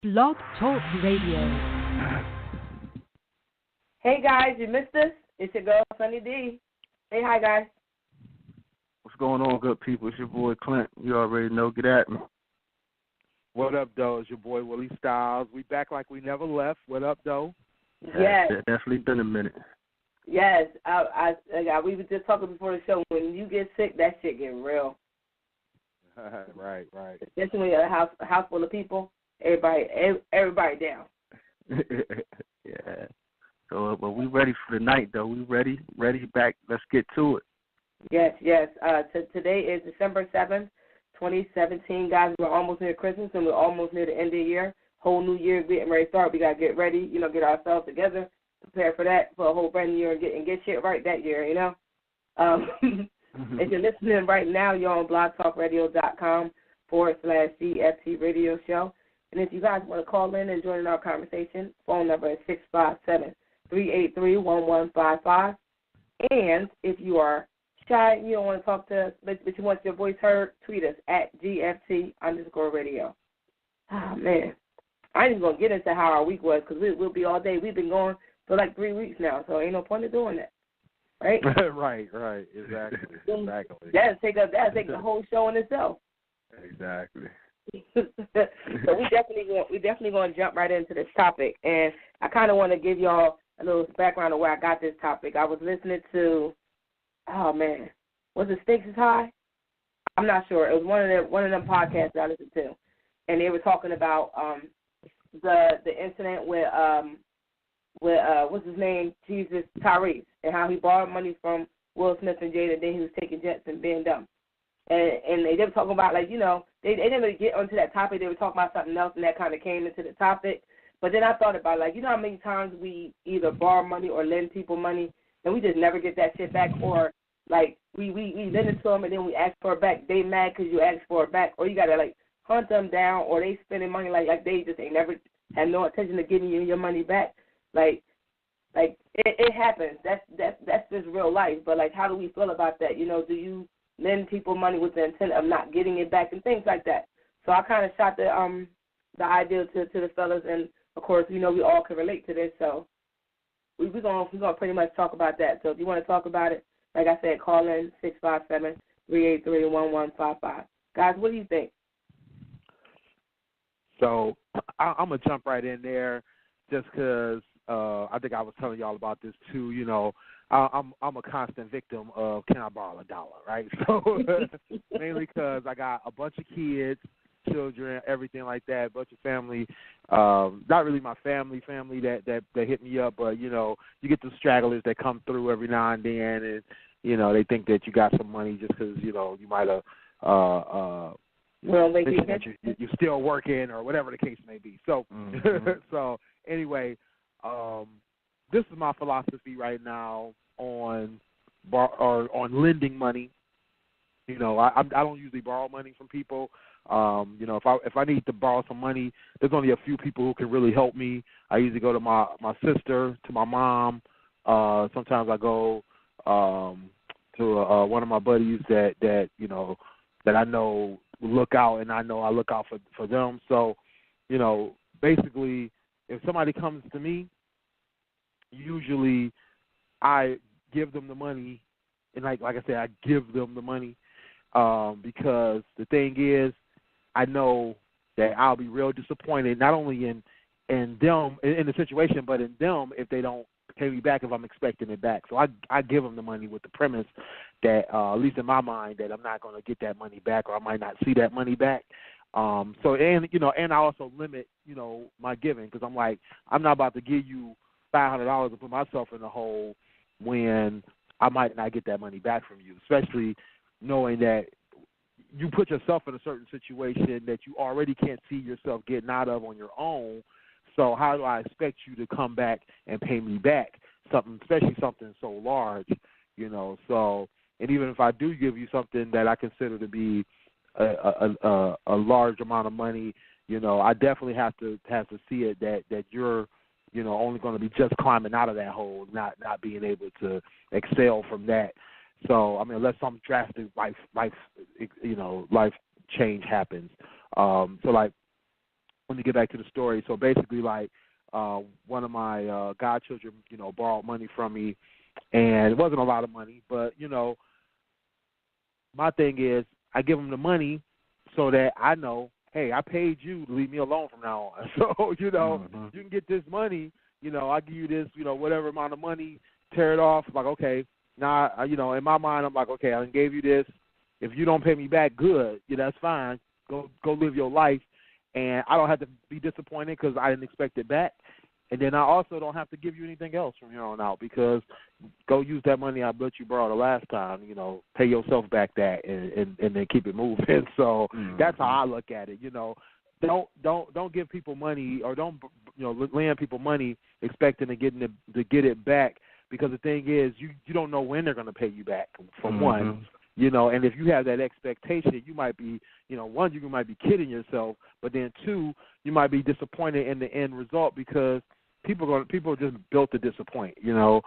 Blog Talk Radio. Hey guys, you missed us? It's your girl Sunny D. Say hi guys. What's going on, good people? It's your boy Clint. You already know. Get at me. What up, though? It's your boy Willie Styles. We back like we never left. What up, though? Yes. It's definitely been a minute. Yes. We were just talking before the show. When you get sick, that shit get real. Right. Especially when you're a house full of people. Everybody down. Yeah. So, but we ready for the night, though. We ready back. Let's get to it. Yes. Today is December 7th, 2017. Guys, we're almost near Christmas, and we're almost near the end of the year. Whole new year getting ready to start. We got to get ready, get ourselves together, prepare for that, for a whole brand new year, and get shit right that year, If you're listening right now, you're on blogtalkradio.com/GFT radio show. And if you guys want to call in and join in our conversation, phone number is 657-383-1155. And if you are shy, you don't want to talk to us, but you want your voice heard, tweet us at GFT_radio. Oh, man. I ain't even going to get into how our week was because we'll be all day. We've been going for like 3 weeks now, so ain't no point in doing that. Right? right. Exactly. That'll take the whole show in itself. Exactly. So we definitely going to jump right into this topic, and I kind of want to give y'all a little background of where I got this topic. I was listening to, was it Stakes is High? I'm not sure. It was one of them podcasts that I listened to, and they were talking about the incident with what's his name, Jesus Tyrese, and how he borrowed money from Will Smith and Jada, then he was taking jets and being dumb. And they were talking about, they didn't really get onto that topic. They were talking about something else, and that kind of came into the topic. But then I thought about, how many times we either borrow money or lend people money, and we just never get that shit back, or, we lend it to them, and then we ask for it back. They mad because you asked for it back, or you got to, hunt them down, or they spending money like they just ain't never had no intention of giving you your money back. It happens. That's just real life. But, how do we feel about that? Do you lend people money with the intent of not getting it back and things like that? So I kind of shot the idea to the fellas, and of course, we all can relate to this. So we're gonna pretty much talk about that. So if you want to talk about it, like I said, call in 657-383-1155. Guys, what do you think? So I'm gonna jump right in there, just because I think I was telling y'all about this too. I'm a constant victim of can I borrow $1, right? So mainly because I got a bunch of kids, children, everything like that, a bunch of family. Not really my family that hit me up, but you get the stragglers that come through every now and then, and they think that you got some money just because you might have that you're still working or whatever the case may be. So so anyway. This is my philosophy right now on lending money. I don't usually borrow money from people. If I need to borrow some money, there's only a few people who can really help me. I usually go to my sister, to my mom. Sometimes I go to one of my buddies that I know look out, and I know I look out for them. So, basically, if somebody comes to me, usually I give them the money, and like I said, I give them the money because the thing is, I know that I'll be real disappointed, not only in them, in the situation, but in them if they don't pay me back if I'm expecting it back. So I give them the money with the premise that, at least in my mind, that I'm not going to get that money back, or I might not see that money back. And I also limit, my giving, because I'm like, I'm not about to give you $500 to put myself in the hole when I might not get that money back from you, especially knowing that you put yourself in a certain situation that you already can't see yourself getting out of on your own. So how do I expect you to come back and pay me back especially something so large, So, and even if I do give you something that I consider to be a large amount of money, I definitely have to see it that you're, only going to be just climbing out of that hole, not being able to excel from that. So, unless some drastic life change happens. So, Let me get back to the story. So basically, like, one of my godchildren, borrowed money from me, and it wasn't a lot of money, but, my thing is I give them the money so that I know, hey, I paid you to leave me alone from now on. So, you can get this money, I give you this, whatever amount of money, tear it off. Like, okay, now, in my mind, I'm like, okay, I gave you this. If you don't pay me back, good. That's fine. Go live your life. And I don't have to be disappointed because I didn't expect it back. And then I also don't have to give you anything else from here on out because go use that money I bet you borrowed the last time, pay yourself back that and then keep it moving. So that's how I look at it. Don't give people money or don't lend people money expecting to get it back, because the thing is you don't know when they're going to pay you back, for one. And if you have that expectation, you might be, one, you might be kidding yourself, but then two, you might be disappointed in the end result because people are just built to disappoint, and no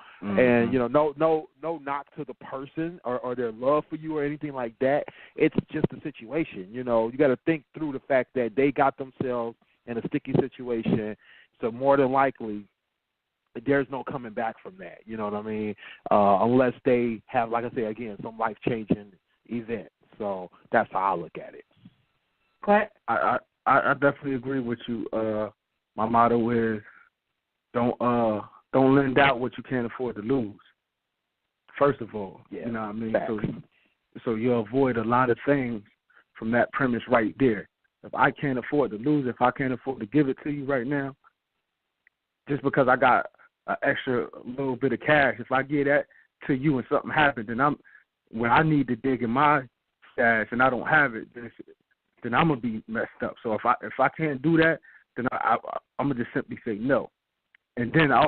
knock to the person or their love for you or anything like that. It's just a situation, you got to think through the fact that they got themselves in a sticky situation, so more than likely there's no coming back from that, you know what I mean? Unless they have, like I say again, some life-changing event. So that's how I look at it. I definitely agree with you. My motto is don't lend out what you can't afford to lose. First of all, you know what I mean? Facts. So you avoid a lot of things from that premise right there. If I can't afford to lose, if I can't afford to give it to you right now, just because I got an extra little bit of cash, if I give that to you and something happens, then when I need to dig in my stash and I don't have it, then I'm gonna be messed up. So if I can't do that, then I'm gonna just simply say no. And then I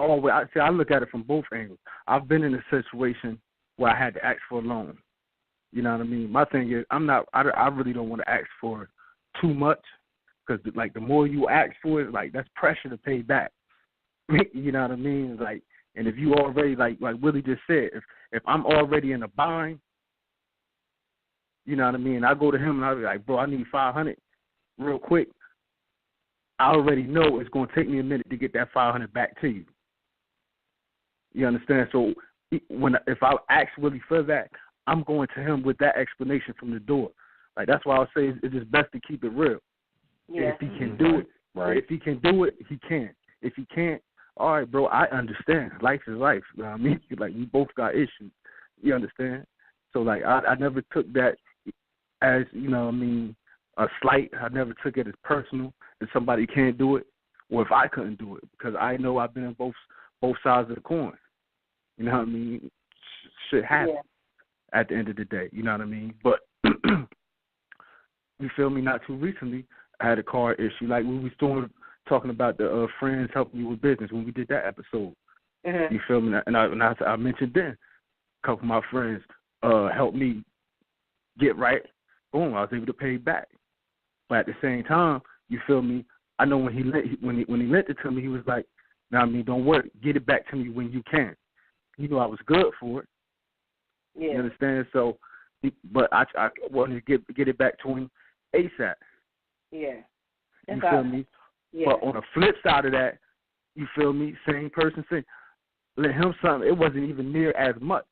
look at it from both angles. I've been in a situation where I had to ask for a loan. You know what I mean? My thing is I really don't want to ask for too much, because like the more you ask for it, like that's pressure to pay back. You know what I mean? Like, and if you already like Willie just said, if I'm already in a bind, you know what I mean? I go to him and I'll be like, bro, I need $500 real quick. I already know it's going to take me a minute to get that $500 back to you. You understand? So if I ask Willie for that, I'm going to him with that explanation from the door. Like, that's why I say it's just best to keep it real. Yeah. If he can do it, right. If he can do it, he can. If he can't, all right, bro, I understand. Life is life. You know what I mean? Like, we both got issues. You understand? So, like, I never took that as, you know what I mean, a slight. I never took it as personal if somebody can't do it or if I couldn't do it, because I know I've been on both sides of the coin. You know what I mean? Shit happens at the end of the day. You know what I mean? But you feel me? Not too recently, I had a car issue. Like we was talking about the friends helping you with business when we did that episode. You feel me? And I mentioned then a couple of my friends helped me get right. Boom, I was able to pay back. But at the same time, you feel me? I know when he lent it to me, he was like, "Now, I mean, don't worry, get it back to me when you can." He knew I was good for it. Yeah. You understand? So, but I wanted to get it back to him ASAP. Yeah. You feel me? Yeah. But on the flip side of that, you feel me? Same person saying, let him something. It wasn't even near as much.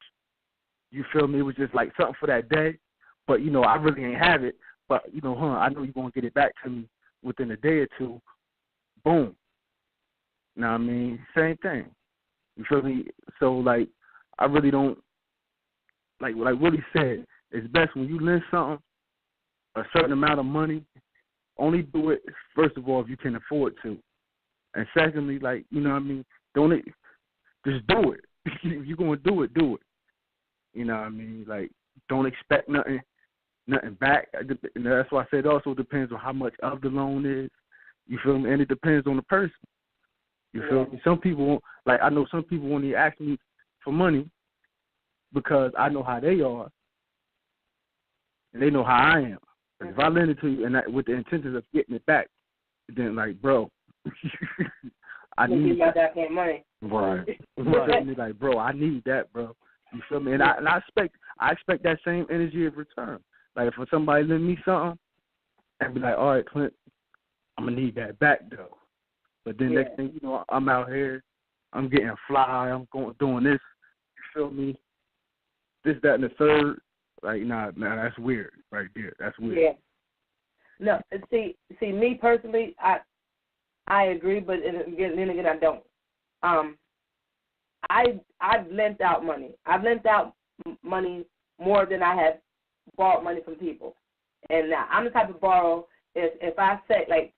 You feel me? It was just like something for that day. But, you know, I really ain't have it. But, you know, I know you're going to get it back to me within a day or two. Boom. You know what I mean? Same thing. You feel me? So, like, I really don't, like Willie said, it's best when you lend something, a certain amount of money, only do it, first of all, if you can afford to. And secondly, like, you know what I mean, just do it. If you're going to do it, do it. You know what I mean? Like, don't expect nothing back. And that's why I said it also depends on how much of the loan is. You feel me? And it depends on the person. You feel me? Some people won't, like, I know some people won't even ask me for money because I know how they are and they know how I am. If I lend it to you and with the intentions of getting it back, then, like, bro, I need that money. Right. Right. Like, bro, I need that, bro. You feel me? And I expect that same energy of return. Like, if somebody lend me something and be like, all right, Clint, I'm gonna need that back though. But then next thing you know, I'm out here, I'm getting fly, I'm doing this. You feel me? This, that, and the third. Like, nah, that's weird right there. That's weird. Yeah. No, see, me personally, I agree, but then again, I don't. I've lent out money. I've lent out money more than I have borrowed money from people. And now I'm the type of borrow. If I say like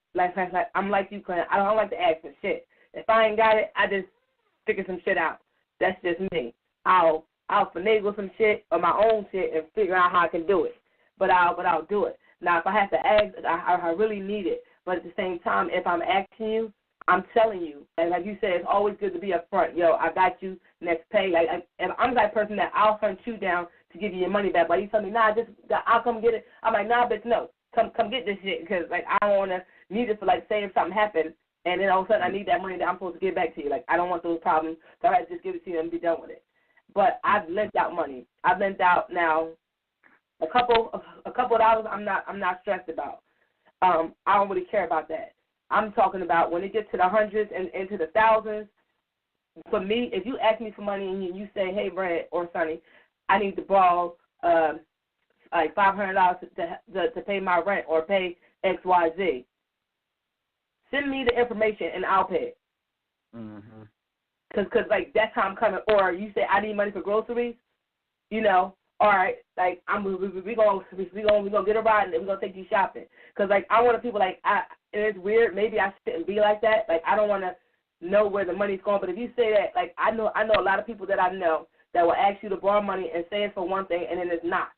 I'm like you, Clint. I don't like to ask for shit. If I ain't got it, I just figure some shit out. That's just me. I'll finagle some shit or my own shit and figure out how I can do it. But I'll do it. Now, if I have to ask, I really need it. But at the same time, if I'm asking you, I'm telling you. And like you said, it's always good to be up front. Yo, I got you next pay. And I'm that person that I'll hunt you down to give you your money back. But you tell me, nah, I'll come get it. I'm like, nah, bitch, no. Come get this shit because, like, I don't want to need it for, like, say if something happened and then all of a sudden I need that money that I'm supposed to give back to you. Like, I don't want those problems. So I just give it to you and be done with it. But I've lent out money. I've lent out now a couple of dollars. I'm not stressed about. I don't really care about that. I'm talking about when it gets to the hundreds and into the thousands. For me, if you ask me for money and you say, hey, Brad or Sonny, I need to borrow like $500 to pay my rent or pay XYZ, send me the information and I'll pay it. Mm-hmm. Cause like that's how I'm coming. Or you say I need money for groceries, you know. All right, like we gonna get a ride and we're gonna take you shopping. Cause like I want people like and it's weird. Maybe I shouldn't be like that. Like I don't want to know where the money's going. But if you say that, like I know a lot of people that I know that will ask you to borrow money and say it's for one thing and then it's not.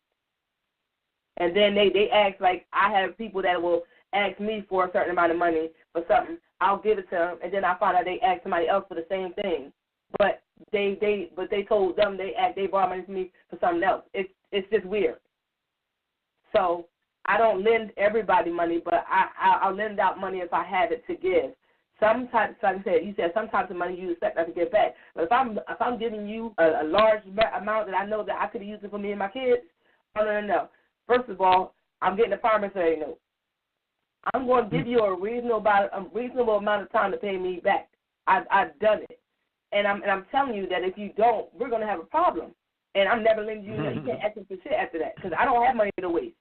And then they ask, like I have people that will ask me for a certain amount of money for something. I'll give it to them, and then I find out they ask somebody else for the same thing. But they told them they borrowed money from me for something else. It's just weird. So I don't lend everybody money, but I'll lend out money if I have it to give. Sometimes, like I said, you said sometimes the money you expect not to get back. But if I'm giving you a large amount that I know that I could have used it for me and my kids, no. First of all, I'm getting a promissory note. I'm going to give you a reasonable amount of time to pay me back. I've done it, and I'm telling you that if you don't, we're going to have a problem. And I'm never lending you. You can't ask me for shit after that because I don't have money to waste.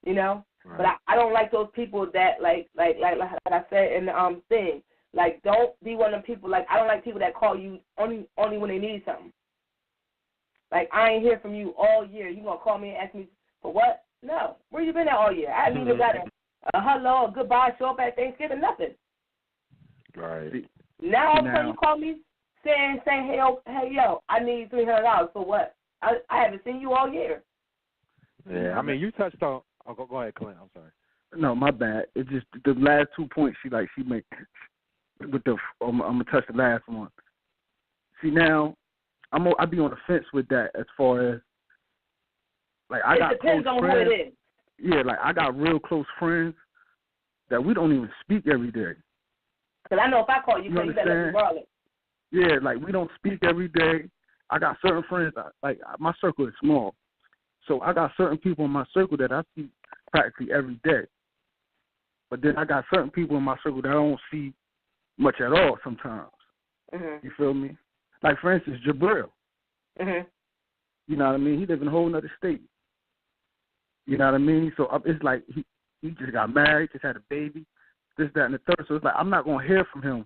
You know, right. But I don't like those people that like I said in the thing. Like, don't be one of them people. Like, I don't like people that call you only when they need something. Like, I ain't hear from you all year. You gonna call me and ask me for what? No. Where you been at all year? I haven't even got a hello, a goodbye, show up at Thanksgiving, nothing. Right. Now all of a sudden you call me saying, hey yo, I need $300 for what? I haven't seen you all year. Yeah, I mean you touched on. Oh, go ahead, Clint. I'm sorry. No, my bad. It's just the last 2 points she made with the. I'm gonna touch the last one. See now, I be on the fence with that as far as like I got close friends. It depends on who it is. Yeah, like I got real close friends that we don't even speak every day. Because I know if I call you, you better let me borrow it. Yeah, like we don't speak every day. I got certain friends, like my circle is small. So I got certain people in my circle that I see practically every day. But then I got certain people in my circle that I don't see much at all sometimes. Mm-hmm. You feel me? Like, for instance, Jabril. Mm-hmm. You know what I mean? He lives in a whole other state. You know what I mean? So it's like he just got married, just had a baby, this, that, and the third. So it's like I'm not going to hear from him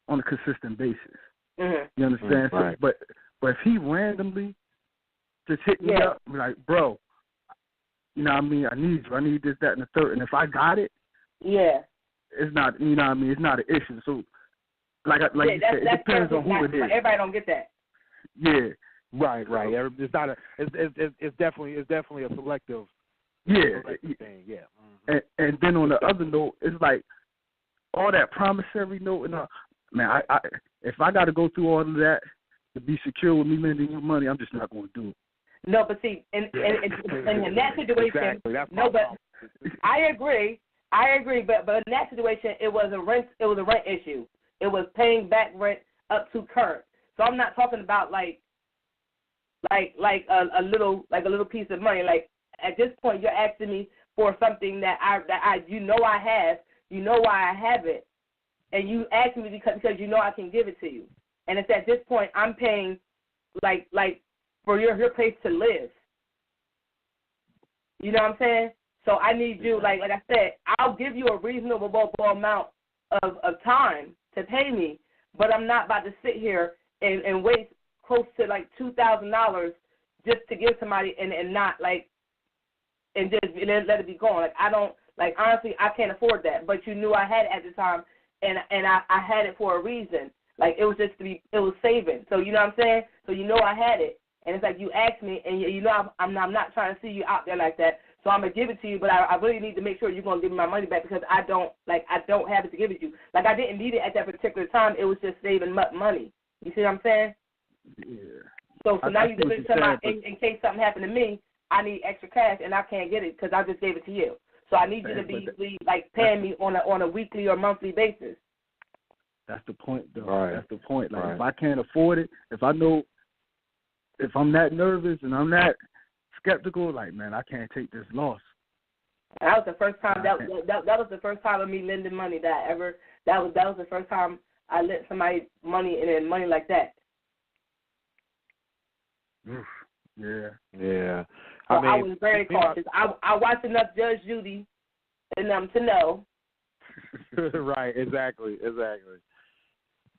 on a consistent basis. Mm-hmm. You understand? Right. So, but if he randomly just hit me up, be like, bro, you know what I mean? I need you. I need this, that, and the third. And if I got it, it's not, you know what I mean? It's not an issue. So, you said, it depends on who it is. Everybody don't get that. Yeah. Right. It's not a. It's definitely a selective. Yeah. Thing. Yeah. Mm-hmm. And then on the other note, it's like all that promissory note and man, I if I got to go through all of that to be secure with me lending you money, I'm just not going to do it. No, but see, in that situation, exactly. but I agree, but in that situation, it was a rent issue. It was paying back rent up to current. So I'm not talking about like a little piece of money. Like at this point, you're asking me for something that I have you know why I have it, and you ask me because you know I can give it to you. And it's at this point I'm paying like for your place to live. You know what I'm saying? So I need you, like I said, I'll give you a reasonable amount of time to pay me, but I'm not about to sit here and waste close to like $2,000 just to give somebody and not like and just let it be gone. Like I don't honestly I can't afford that. But you knew I had it at the time, and I had it for a reason. Like it was it was saving. So you know what I'm saying? So you know I had it, and it's like you asked me, and you know I'm not trying to see you out there like that. So I'm gonna give it to you, but I really need to make sure you're gonna give me my money back because I don't have it to give it to you. Like I didn't need it at that particular time. It was just saving money. You see what I'm saying? Yeah. So now you give it to my in case something happened to me. I need extra cash and I can't get it because I just gave it to you. So I need you to be like paying me on a weekly or monthly basis. That's the point, though. Right. That's the point. Like Right. if I can't afford it, if I know, if I'm that nervous and I'm that skeptical, like man, I can't take this loss. That was the first time. That was the first time of me lending money that I ever. That was the first time I lent somebody money and then money like that. Oof. Yeah. Yeah. So I was very cautious. I watched enough Judge Judy and to know. Right. Exactly.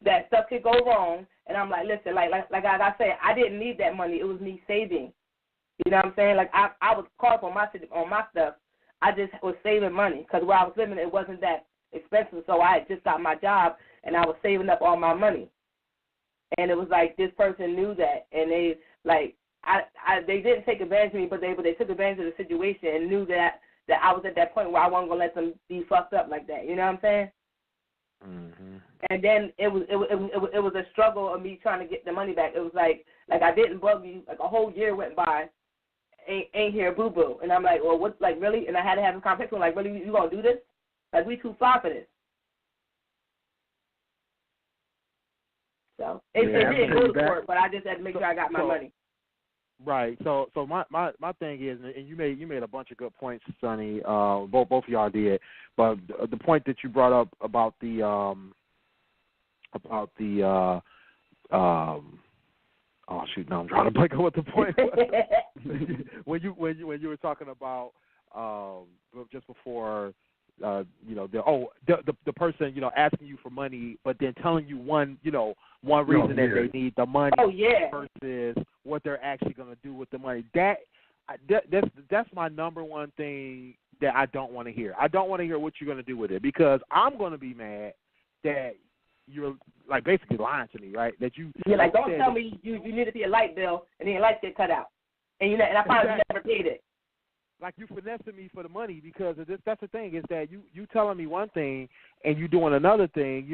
That stuff could go wrong, and I'm like, listen, like I said, I didn't need that money. It was me saving. You know what I'm saying? Like I was caught up on my stuff. I just was saving money because where I was living, it wasn't that expensive. So I had just got my job, and I was saving up all my money. And it was like this person knew that, and they they didn't take advantage of me, but they took advantage of the situation and knew that I was at that point where I wasn't gonna let them be fucked up like that. You know what I'm saying? Mm-hmm. And then it was a struggle of me trying to get the money back. It was like I didn't bug you. Like a whole year went by, ain't here, boo boo. And I'm like, well, what? Like really? And I had to have a conversation. Like, really, you gonna do this? Like we too far for this. So it didn't go to court, but I just had to make sure I got my money. Right. So my thing is, and you made a bunch of good points, Sonny. Both of y'all did, but the point that you brought up about the oh shoot, now I'm trying to blank on what the point was. when you were talking about just before. The person asking you for money, but then telling you one reason that they need the money versus what they're actually going to do with the money. That's my number one thing that I don't want to hear. I don't want to hear what you're going to do with it because I'm going to be mad that you're like basically lying to me, right? That you don't tell me you need to pay a light bill and then your lights get cut out, and I finally never paid it. Like you finessing me for the money because of this. That's the thing is that you telling me one thing and you doing another thing.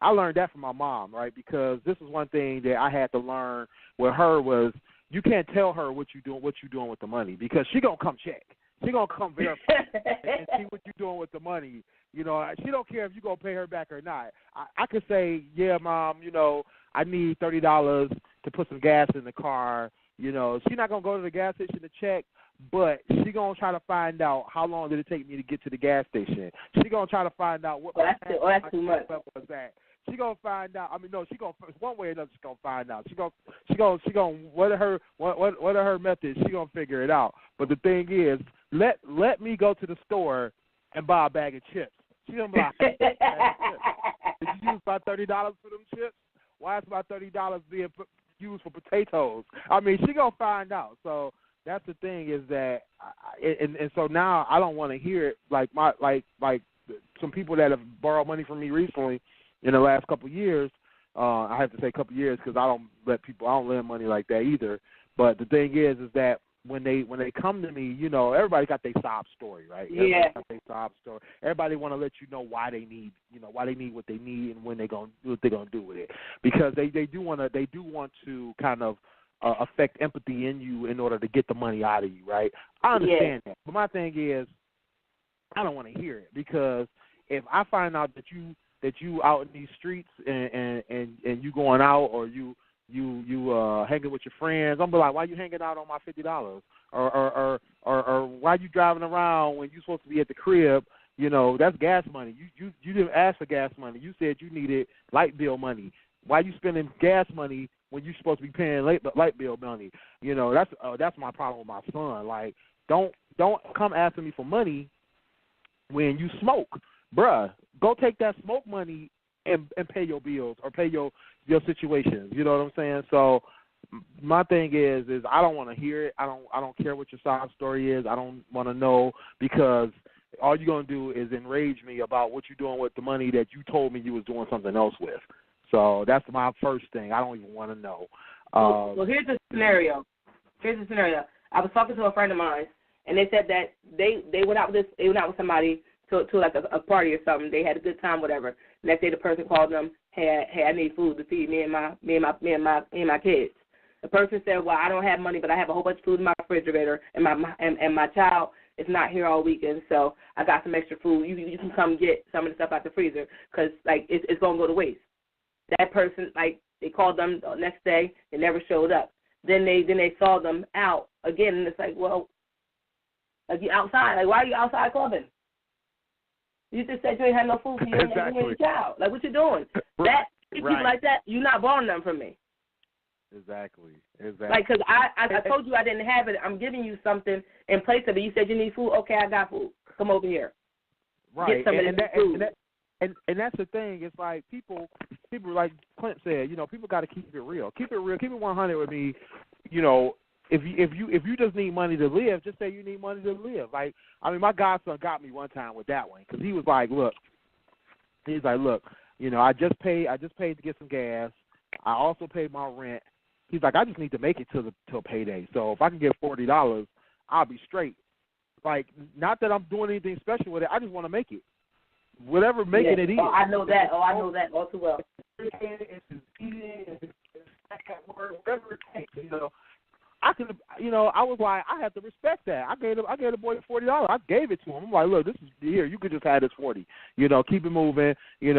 I learned that from my mom, right? Because this is one thing that I had to learn with her was you can't tell her what you doing with the money because she gonna come check. She gonna come verify and see what you doing with the money. She don't care if you gonna pay her back or not. I could say, yeah, Mom, I need $30 to put some gas in the car. She's not gonna go to the gas station to check. But she gonna try to find out how long did it take me to get to the gas station. She gonna try to find out what that's too much. Was that. She gonna find out. I mean, no, she gonna one way or another. She gonna find out. She gonna what are her methods? She gonna figure it out. But the thing is, let me go to the store and buy a bag of chips. She gonna be like, did you use about $30 for them chips? Why is about $30 being used for potatoes? I mean, she gonna find out. So. That's the thing is that, and so now I don't want to hear it like some people that have borrowed money from me recently in the last couple of years. I have to say couple of years because I don't lend money like that either. But the thing is that when they come to me, everybody got their sob story, right? Yeah. Everybody got their sob story. Everybody want to let you know why they need, why they need what they need and what they're gonna do with it because they do want to kind of. Affect empathy in you in order to get the money out of you, right? I understand that. But my thing is, I don't want to hear it because if I find out that you out in these streets and you going out or you hanging with your friends, I'm be like, why you hanging out on my $50? Or why you driving around when you supposed to be at the crib That's gas money. You didn't ask for gas money. You said you needed light bill money. Why you spending gas money when you're supposed to be paying light bill money? That's my problem with my son. Like, don't come asking me for money when you smoke, bruh. Go take that smoke money and pay your bills or pay your situations. You know what I'm saying? So my thing is I don't want to hear it. I don't care what your side story is. I don't want to know, because all you're going to do is enrage me about what you're doing with the money that you told me you was doing something else with. So that's my first thing. I don't even want to know. Well, here's the scenario. I was talking to a friend of mine, and they said that they went out with somebody to like a party or something. They had a good time, whatever. Next day, the person called them, "Hey, I need food to feed me and my kids." The person said, "Well, I don't have money, but I have a whole bunch of food in my refrigerator, and my child is not here all weekend, so I got some extra food. You can come get some of the stuff out the freezer, because like it's gonna go to waste." That person, like, they called them the next day, they never showed up. Then they saw them out again, and it's like, well, like, you outside, like, why are you outside clubbing? You just said you ain't had no food for you and your child. Like, what you doing? That people like that, you're not borrowing them from me. Exactly. Like, because I told you I didn't have it. I'm giving you something in place of it. You said you need food. Okay, I got food. Come over here. Right. Get some of this food. And that's the thing. It's like people like Clint said, people got to keep it real. Keep it real. Keep it 100 with me. If you just need money to live, just say you need money to live. Like, I mean, my godson got me one time with that one, because he was like, look, I just paid to get some gas. I also paid my rent. He's like, I just need to make it till payday. So if I can get $40, I'll be straight. Like, not that I'm doing anything special with it. I just want to make it. Whatever making it is. Oh, I know that all too well. Whatever it takes, I could, I was like, I have to respect that. I gave the boy $40. I gave it to him. I'm like, look, this is here. You could just have this 40. Keep it moving. He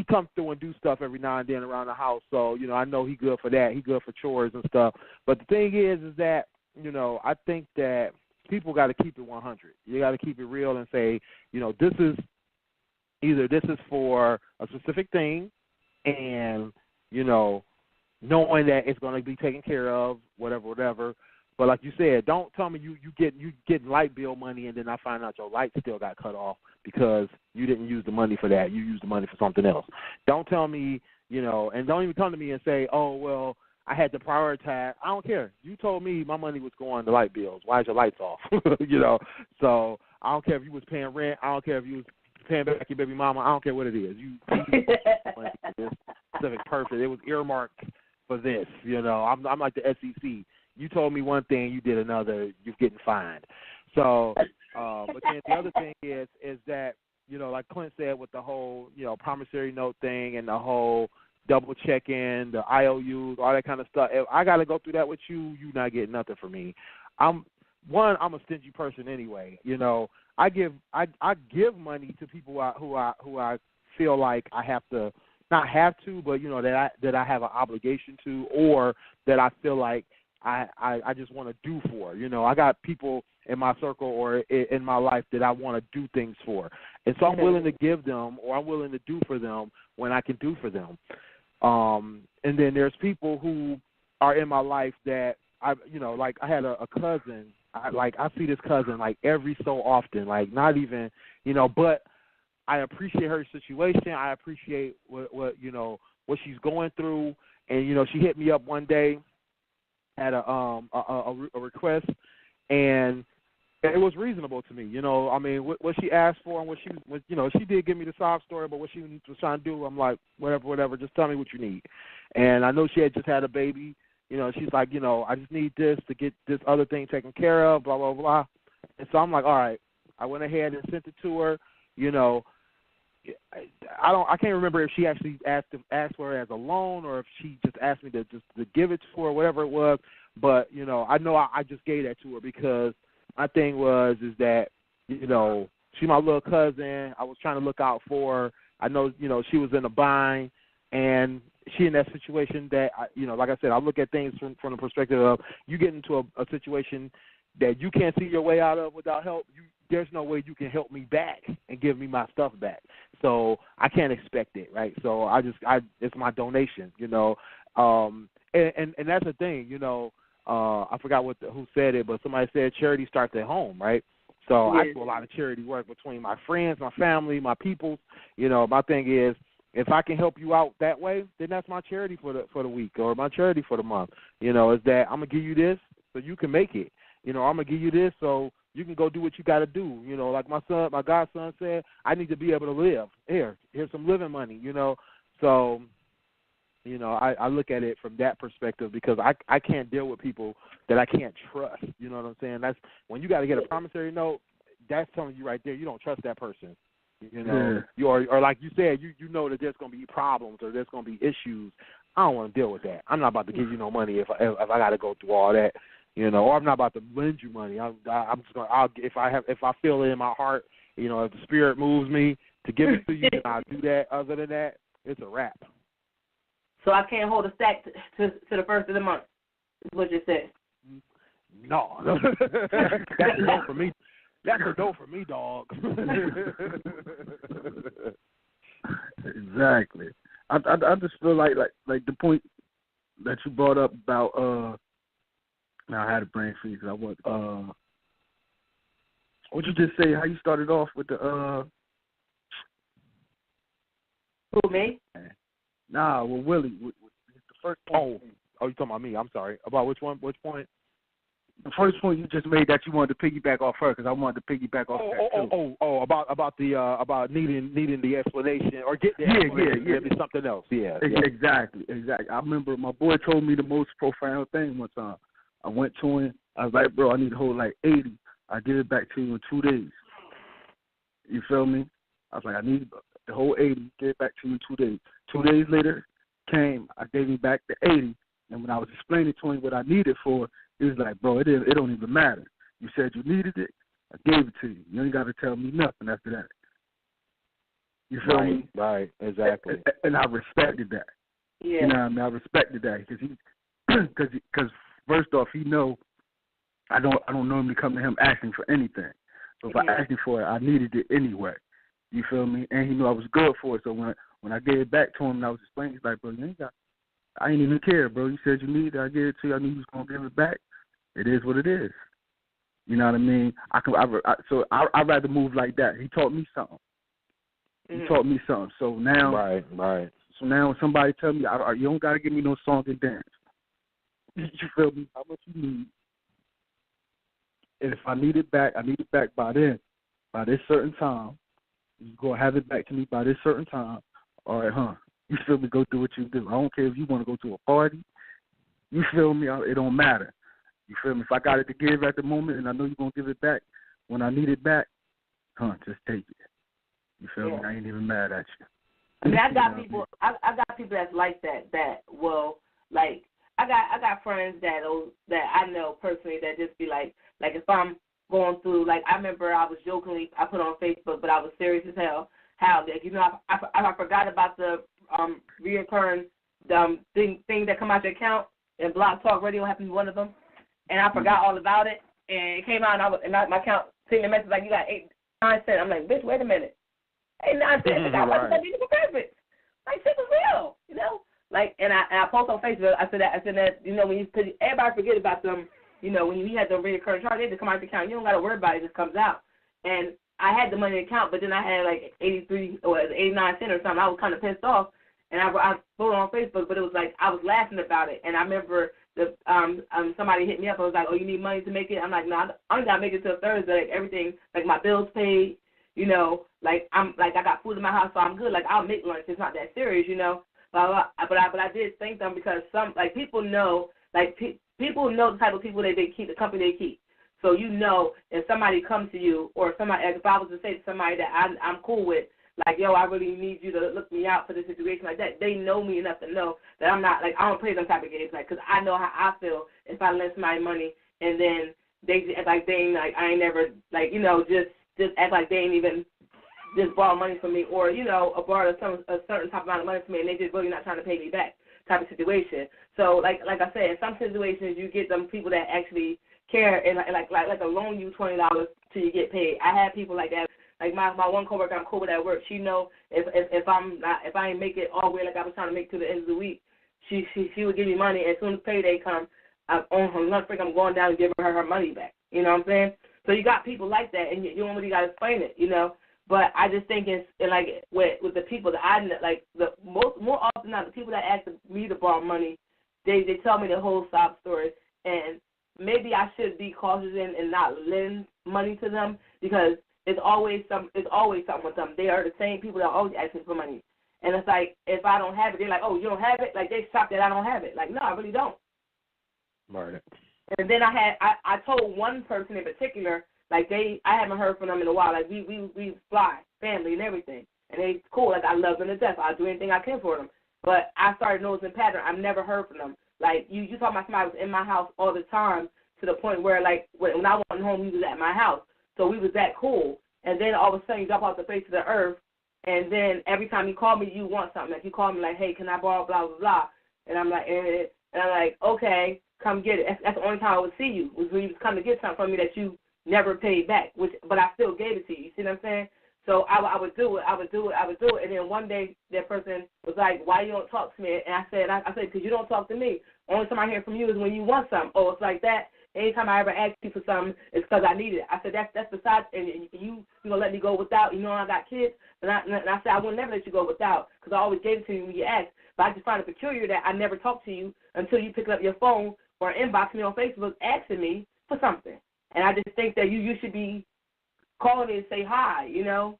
comes through and do stuff every now and then around the house. So I know he good for that. He good for chores and stuff. But the thing is that I think that people got to keep it 100. You got to keep it real and say, this is for a specific thing, and knowing that it's going to be taken care of, whatever. But like you said, don't tell me you getting light bill money and then I find out your light still got cut off because you didn't use the money for that. You used the money for something else. Don't tell me, and don't even come to me and say, oh, well, I had to prioritize. I don't care. You told me my money was going to light bills. Why is your lights off? So I don't care if you was paying rent. I don't care if you was paying back your baby mama. I don't care what it is. You money for this specific purpose. It was earmarked for this. I'm like the SEC. You told me one thing, you did another. You're getting fined. So, but then the other thing is that like Clint said with the whole promissory note thing and the whole double checking, the IOUs, all that kind of stuff. If I got to go through that with you, you not getting nothing from me. I'm a stingy person anyway. I give money to people who I feel like I have to, not have to, but that I have an obligation to, or that I feel like I just want to do for. I got people in my circle or in my life that I want to do things for, and so I'm willing to give them, or I'm willing to do for them when I can do for them. And then there's people who are in my life that like I had a cousin. I see this cousin like every so often, like not even, but I appreciate her situation. I appreciate what she's going through. And, she hit me up one day at a request, and it was reasonable to me. I mean, what she asked for and what she did give me the sob story, but what she was trying to do, I'm like, whatever, just tell me what you need. And I know she had just had a baby. She's like, I just need this to get this other thing taken care of, blah, blah, blah. And so I'm like, all right. I went ahead and sent it to her. I can't remember if she actually asked for it as a loan or if she just asked me to give it to her, whatever it was. But, I know I just gave that to her because my thing is that, she's my little cousin. I was trying to look out for her. I know, she was in a bind, and she in that situation that, like I said, I look at things from the perspective of you get into a situation that you can't see your way out of without help. there's no way you can help me back and give me my stuff back. So I can't expect it, right? So it's my donation, you know. And that's the thing, you know. I forgot who said it, but somebody said charity starts at home, right? So I do a lot of charity work between my friends, my family, my people. You know, my thing is, if I can help you out that way, then that's my charity for the week or my charity for the month. You know, is that I'm gonna give you this so you can make it. You know, I'm gonna give you this so you can go do what you got to do. You know, like my godson said, I need to be able to live. Here's some living money. You know, so you know, I look at it from that perspective because I can't deal with people that I can't trust. You know what I'm saying? That's when you got to get a promissory note. That's telling you right there you don't trust that person. You know, or like you said, you know that there's going to be problems or there's going to be issues. I don't want to deal with that. I'm not about to give you no money if I got to go through all that. You know, or I'm not about to lend you money. I'm just going. If I feel it in my heart, you know, if the spirit moves me to give it to you, then I'll do that. Other than that, it's a wrap. So I can't hold a stack to the first of the month. Is what you said. No, that's a no for me. That's a no for me, dog. Exactly. I just feel like the point that you brought up about now I had a brain freeze. I want what you just say? How you started off with the Who, me? Nah, well, Willie, the first point. Oh, you talking about me? I'm sorry. About which one? Which point? The first point you just made that you wanted to piggyback off her because I wanted to piggyback off that too. About needing the explanation or get the explanation. Yeah. Maybe something else. Yeah. Exactly. I remember my boy told me the most profound thing one time. I went to him. I was like, bro, I need to hold like 80. I give it back to you in 2 days. You feel me? I was like, I need the whole 80. Give it back to you in 2 days. 2 days later came. I gave him back the 80. And when I was explaining to him what I needed for, he was like, bro, it don't even matter. You said you needed it. I gave it to you. You ain't got to tell me nothing after that. You feel me? Right, exactly. And I respected that. Yeah. You know what I mean? I respected that because first off, he know I don't normally come to him asking for anything. So if I asked him for it, I needed it anyway. You feel me? And he knew I was good for it. So when I gave it back to him and I was explaining, he's like, bro, I ain't even care, bro. You said you needed it. I gave it to you. I knew you was going to give it back. It is what it is. You know what I mean? I'd rather move like that. He taught me something. He taught me something. So now, right. So now when somebody tell me, you don't got to give me no song and dance. You feel me? How much you need? And if I need it back, I need it back by then, by this certain time. You go have it back to me by this certain time. All right, You feel me? Go through what you do. I don't care if you want to go to a party. You feel me? It don't matter. You feel me? If I got it to give at the moment and I know you're going to give it back when I need it back, just take it. You feel me? I ain't even mad at you. I mean, I got people that's like that will, like, I got friends that I know personally that just be like if I'm going through, like, I remember I was jokingly, I put on Facebook, but I was serious as hell, how, like, you know, I forgot about the reoccurring thing that come out your account, and Blog Talk Radio happened to be one of them, and I forgot all about it, and it came out, and my account sent me a message like, you got 9 cents. I'm like, bitch, wait a minute. 9 cents. I wasn't going to be perfect. Like, shit was real, you know? Like, and I post on Facebook, I said that, you know, cause everybody forget about them, you know, when you had the recurring charge, they just come out of the account. You don't got to worry about it. It just comes out. And I had the money in the account, but then I had like 83 or 89 cents or something. I was kind of pissed off. And I put it on Facebook, but it was like I was laughing about it. And I remember somebody hit me up and was like, oh, you need money to make it? I'm like, no, I only got to make it till Thursday. Like, everything, like my bills paid, you know, like I got food in my house, so I'm good. Like, I'll make lunch. It's not that serious, you know. But I did thank them because people know, people know the type of people that they keep, the company they keep. So you know if somebody comes to you or somebody, if I was to say to somebody that I'm cool with, like, yo, I really need you to look me out for this situation like that, they know me enough to know that I'm not, like, I don't play them type of games, like, because I know how I feel if I lend somebody money and then they act like they ain't, like, I ain't never, like, you know, just act like they ain't even just borrow money from me, or, you know, or borrow a certain type amount of money from me and they just really not trying to pay me back type of situation. So, like I said, in some situations you get them people that actually care and like a loan you $20 till you get paid. I had people like that. Like my one coworker, I'm cool with at work. She know if I ain't make it all the way like I was trying to make to the end of the week, she would give me money. As soon as payday comes, on her lunch break, I'm going down and giving her money back. You know what I'm saying? So you got people like that, and you don't really got to explain it, you know. But I just think it's like with the people that I like more often than not, the people that ask me to borrow money, they tell me the whole sob story, and maybe I should be cautious and not lend money to them because it's always something with them. They are the same people that always ask me for money, and it's like if I don't have it, they're like, oh, you don't have it? Like they shocked that I don't have it. Like no, I really don't. Right. And then I told one person in particular. Like I haven't heard from them in a while. Like we fly, family and everything, and they cool. Like I love them to death. I'll do anything I can for them. But I started noticing pattern. I've never heard from them. Like you talking about somebody was in my house all the time to the point where like when I went home, he was at my house. So we was that cool. And then all of a sudden you drop off the face of the earth, and then every time you call me, you want something. Like you call me like, hey, can I borrow blah blah blah? And I'm like, okay, come get it. That's the only time I would see you was when you was coming to get something from me that you never paid back, but I still gave it to you. You see what I'm saying? So I would do it, and then one day that person was like, "Why you don't talk to me?" And I said, "Because you don't talk to me. Only time I hear from you is when you want something." Oh, it's like that. Anytime I ever ask you for something, it's because I need it. I said that's besides, and you gonna let me go without? You know I got kids, and I said I will never let you go without because I always gave it to you when you asked. But I just find it peculiar that I never talk to you until you pick up your phone or inbox me on Facebook asking me for something. And I just think that you should be calling me and say hi, you know?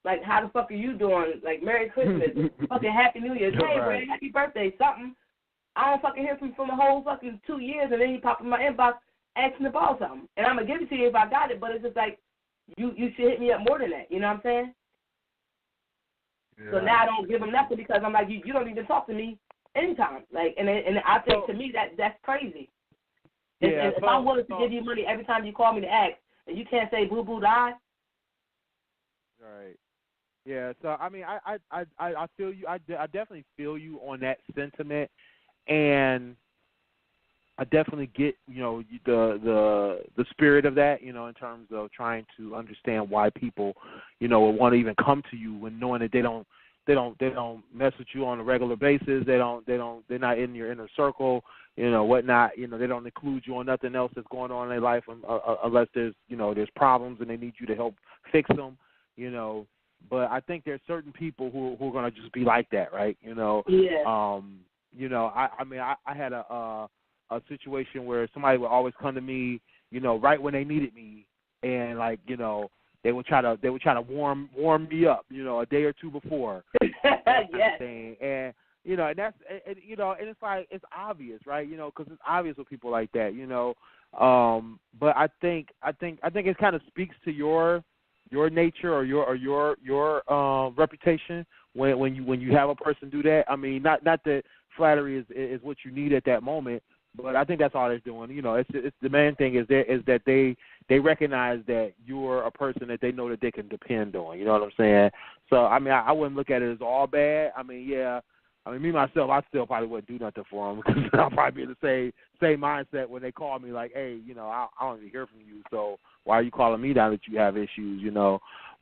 Like, how the fuck are you doing? Like, Merry Christmas, fucking Happy New Year. Hey, Brad, happy birthday, something. I don't fucking hear from a whole fucking 2 years, and then you pop in my inbox asking to borrow something. And I'm going to give it to you if I got it, but it's just like, you should hit me up more than that, you know what I'm saying? Yeah. So now I don't give them nothing because I'm like, you don't even talk to me anytime. Like, and I think to me that's crazy. If I'm willing to give you money every time you call me to ask, and you can't say boo boo die. Right. Yeah. So I mean, I feel you. I definitely feel you on that sentiment, and I definitely get the spirit of that. In terms of trying to understand why people would want to even come to you when knowing that they don't mess with you on a regular basis. They're not in your inner circle. Whatnot. They don't include you on nothing else that's going on in their life unless there's problems and they need you to help fix them. But I think there's certain people who are going to just be like that, right? Yeah. I had a situation where somebody would always come to me, right when they needed me, and they would try to warm me up, a day or two before. Yes. And and that's and it's like it's obvious, right? Because it's obvious with people like that, But I think it kind of speaks to your nature or your reputation when you have a person do that. I mean, not that flattery is what you need at that moment, but I think that's all they're doing. It's the main thing is that they recognize that you're a person that they know that they can depend on. You know what I'm saying? So I mean, I wouldn't look at it as all bad. I mean, yeah. I mean, me, myself, I still probably wouldn't do nothing for them because I'll probably be in the same mindset when they call me like, hey, I don't even hear from you, so why are you calling me now that you have issues,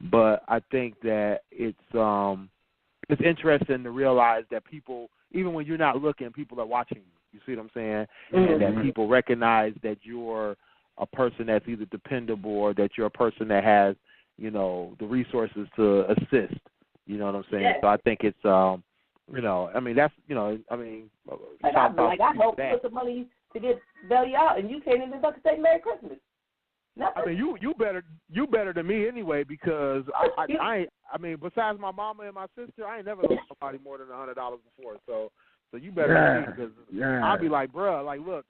But I think that it's interesting to realize that people, even when you're not looking, people are watching you. You see what I'm saying? Mm-hmm. And that people recognize that you're a person that's either dependable or that you're a person that has, the resources to assist. You know what I'm saying? Yes. So I think it's I mean, that's, I mean. I hope you put some money to get belly out, and you can't even fucking say Merry Christmas. Nothing. I mean, you better than me anyway, because I mean, besides my mama and my sister, I ain't never loaned somebody more than $100 before. So you better than me, because I'll be like, bruh, like, look,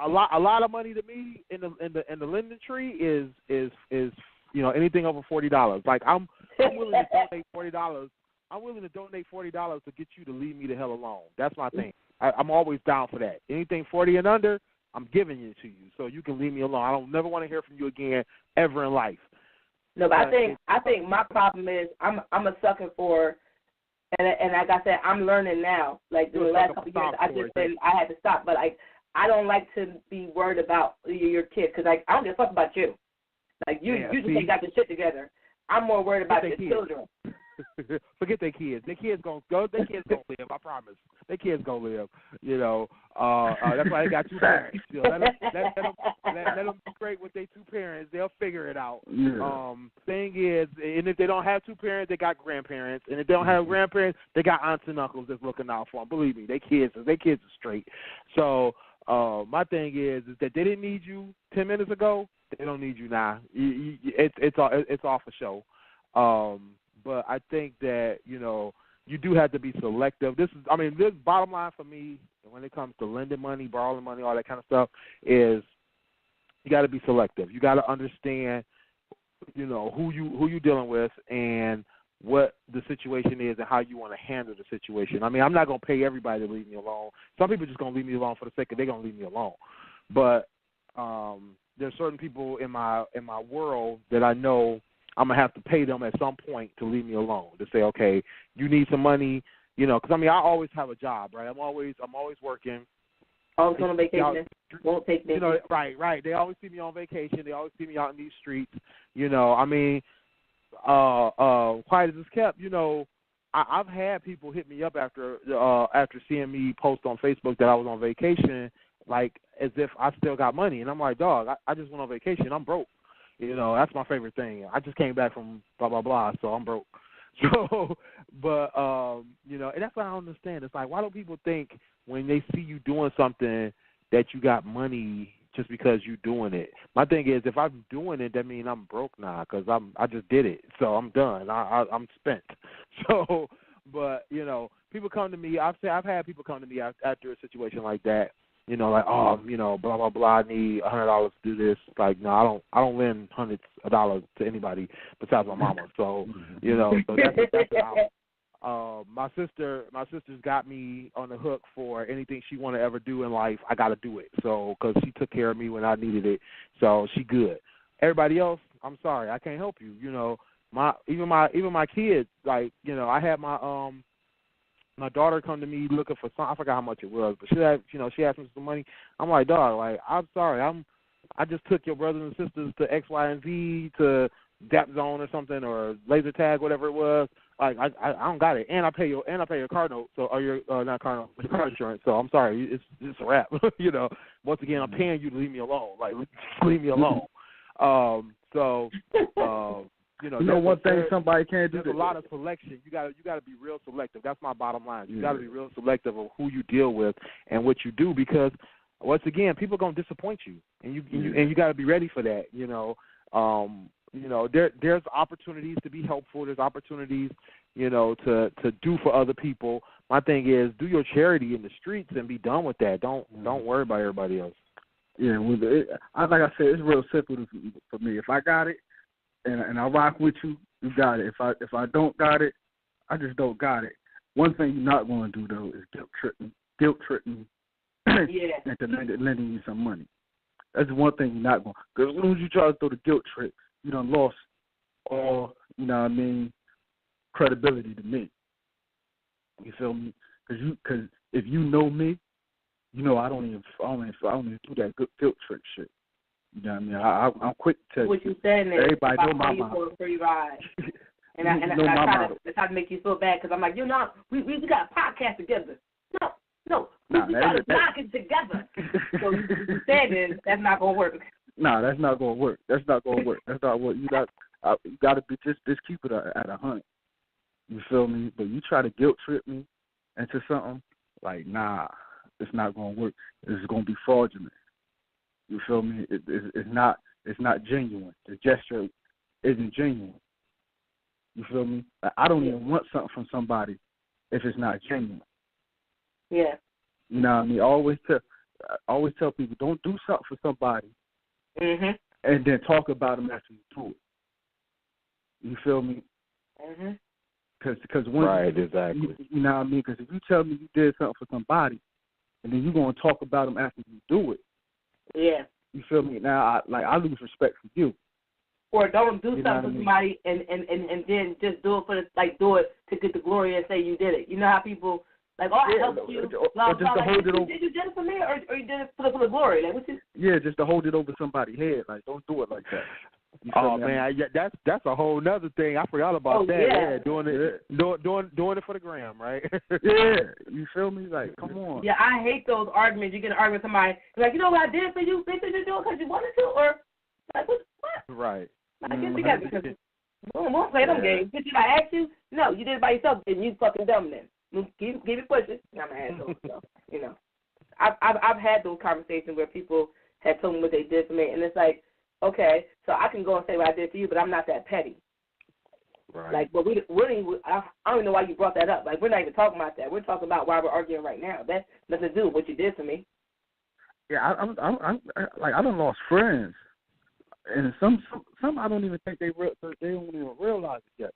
a lot of money to me in the lending tree is anything over $40. Like I'm willing to donate $40. I'm willing to donate $40 to get you to leave me the hell alone. That's my thing. I'm always down for that. Anything 40 and under, I'm giving it to you, so you can leave me alone. I don't never want to hear from you again ever in life. No, but I think my problem is I'm a sucker for, and like I said, I'm learning now. Like the last couple of years, I had to stop. But like I don't like to be worried about your kid because I don't give a fuck about you. Like you just ain't got the shit together. I'm more worried about your children. Forget their kids. Their kids gonna go. Their kids gonna live. I promise. Their kids gonna live. That's why they got two parents. Let them be great with their two parents. They'll figure it out. Yeah. Thing is, and if they don't have two parents, they got grandparents. And if they don't have grandparents, they got aunts and uncles that's looking out for them. Believe me, their kids are straight. So my thing is that they didn't need you 10 minutes ago. They don't need you now. It's all for show. But I think that, you do have to be selective. This bottom line for me when it comes to lending money, borrowing money, all that kind of stuff is you got to be selective. You got to understand, who you dealing with and what the situation is and how you want to handle the situation. I'm not going to pay everybody to leave me alone. Some people just going to leave me alone for the sake of they're going to leave me alone. But there's certain people in my world that I know I'm going to have to pay them at some point to leave me alone, to say, okay, you need some money, because I always have a job, right? I'm always working. Always on vacation. Won't take me. Right. They always see me on vacation. They always see me out in these streets. Quiet as it's kept, I've had people hit me up after seeing me post on Facebook that I was on vacation, like as if I still got money. And I'm like, dog, I just went on vacation. I'm broke. That's my favorite thing. I just came back from blah, blah, blah, so I'm broke. So, but, and that's what I don't understand. It's like, why do people think when they see you doing something that you got money just because you're doing it? My thing is, if I'm doing it, that means I'm broke now because I just did it. So I'm done. I'm spent. So, but, people come to me. I've had people come to me after a situation like that. Blah, blah, blah, I need $100 to do this. Like, no, I don't lend hundreds of dollars to anybody besides my mama. So, so that's how my sister's got me on the hook for anything she want to ever do in life. I got to do it. So, because she took care of me when I needed it. So she good. Everybody else, I'm sorry, I can't help you. Even my kids, like, I had my daughter come to me looking for something. I forgot how much it was, but she asked me for some money. I'm like, dog, like, I'm sorry. I just took your brothers and sisters to X, Y, and Z to Dap Zone or something or laser tag, whatever it was. Like, I don't got it, and I pay your car note, so or your not car note, your car insurance. So I'm sorry, it's a wrap. Once again, I'm paying you to leave me alone. Like, leave me alone. One thing somebody can't do. There's a lot of selection. You got to be real selective. That's my bottom line. You got to be real selective of who you deal with and what you do, because once again, people are gonna disappoint you, and you got to be ready for that. There's opportunities to be helpful. There's opportunities, to do for other people. My thing is, do your charity in the streets and be done with that. Don't worry about everybody else. Yeah, like I said, it's real simple for me. If I got it, and I rock with you, you got it. If I don't got it, I just don't got it. One thing you're not going to do, though, is guilt tripping and lending you some money. That's one thing you're not going to. Because as soon as you try to throw the guilt trip, you done lost all, credibility to me. You feel me? Because if you know me, I don't even do that guilt trip shit. You know what I mean? I'm quick to what you saying is everybody know my motto. For a free ride. And I try to make you feel bad because I'm like, we got a podcast together. No, we got to knock it together. So you said is that's not gonna work. No, that's not gonna work. That's not what you got. You got to be just keep it at 100. You feel me? But you try to guilt trip me into something like, nah, it's not gonna work. It's gonna be fraudulent. You feel me? It's not genuine. The gesture isn't genuine. You feel me? I don't even want something from somebody if it's not genuine. Yeah. You know what I mean? I always tell people, don't do something for somebody and then talk about them after you do it. You feel me? Because exactly. You know what I mean? Because if you tell me you did something for somebody and then you're going to talk about them after you do it, yeah. You feel me? Now, I lose respect for you. Or don't do something for somebody and then just do it do it to get the glory and say you did it. You know how people Like, oh, I helped you. Blah, just to hold it over. Did you did it for me, or you did it for the glory? Like, what you? Yeah, just to hold it over somebody's head. Like, don't do it like that. Oh man, that's a whole nother thing. I forgot about that. Yeah, doing it for the gram, right? Yeah, you feel me? Like, come on. Yeah, I hate those arguments. You get an argument with somebody, like, you know what I did for you? Bitch, did you do it because you wanted to, or like what? Right. I guess we got because we won't play them games. Bitch, did I ask you? No, you did it by yourself, and you fucking dumb then. Keep it pushing. I'm an asshole. So, you know, I've had those conversations where people had told me what they did for me, and it's like, okay, so I can go and say what I did for you, but I'm not that petty. Right. Like, but I don't even know why you brought that up. Like, we're not even talking about that. We're talking about why we're arguing right now. That's nothing to do with what you did for me. Yeah, I'm like, I done lost friends, and some I don't even think they don't even realize it yet.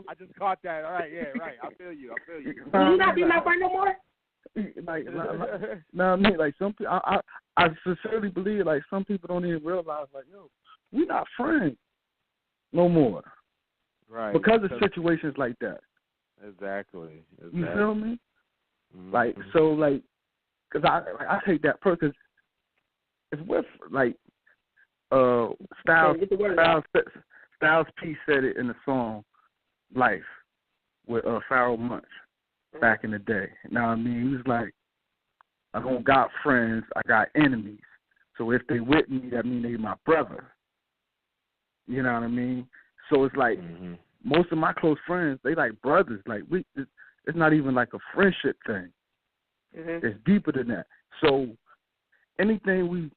I just caught that. All right, yeah, right. I feel you. Do you not be my friend no more? Like, no, I mean, like, some people, I sincerely believe, like, some people don't even realize, like, yo, we're not friends no more. Right. Because of situations like that. Exactly. You feel me? Mm-hmm. Like, so, like, because I take that because it's with, like, Styles P said it in the song Life with Pharoah Monch back in the day. Now, I mean, he was like, I don't got friends, I got enemies. So if they with me, that mean they my brother. You know what I mean? So it's like most of my close friends, they like brothers. Like it's not even like a friendship thing. Mm-hmm. It's deeper than that. So anything we,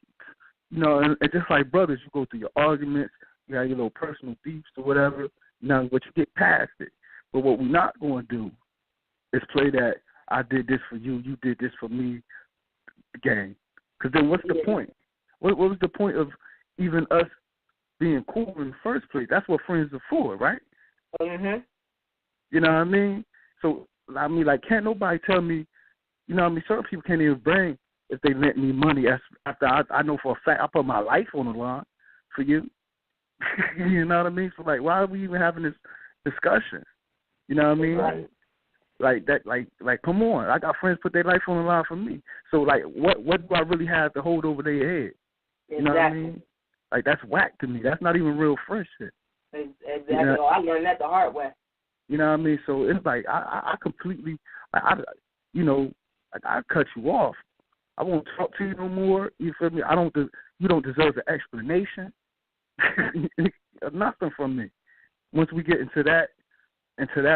you know, and just like brothers, you go through your arguments, you have your little personal beefs or whatever. Now, but you get past it. But what we're not going to do is play that I did this for you, you did this for me game. Because then what's the point? What was the point of even us being cool in the first place? That's what friends are for, right? Mm-hmm. You know what I mean? So, I mean, like, can't nobody tell me, you know what I mean, certain people can't even bring if they lent me money after I know for a fact I put my life on the line for you. You know what I mean? So, like, why are we even having this discussion? You know what I mean? Right. Like that, like, come on! I got friends put their life on the line for me. So, like, what do I really have to hold over their head? You know what I mean? Like, that's whack to me. That's not even real friendship. Exactly. You know? I learned that the hard way. You know what I mean? So it's like I completely, I cut you off. I won't talk to you no more. You feel me? You don't deserve an explanation. Nothing from me. Once we get into that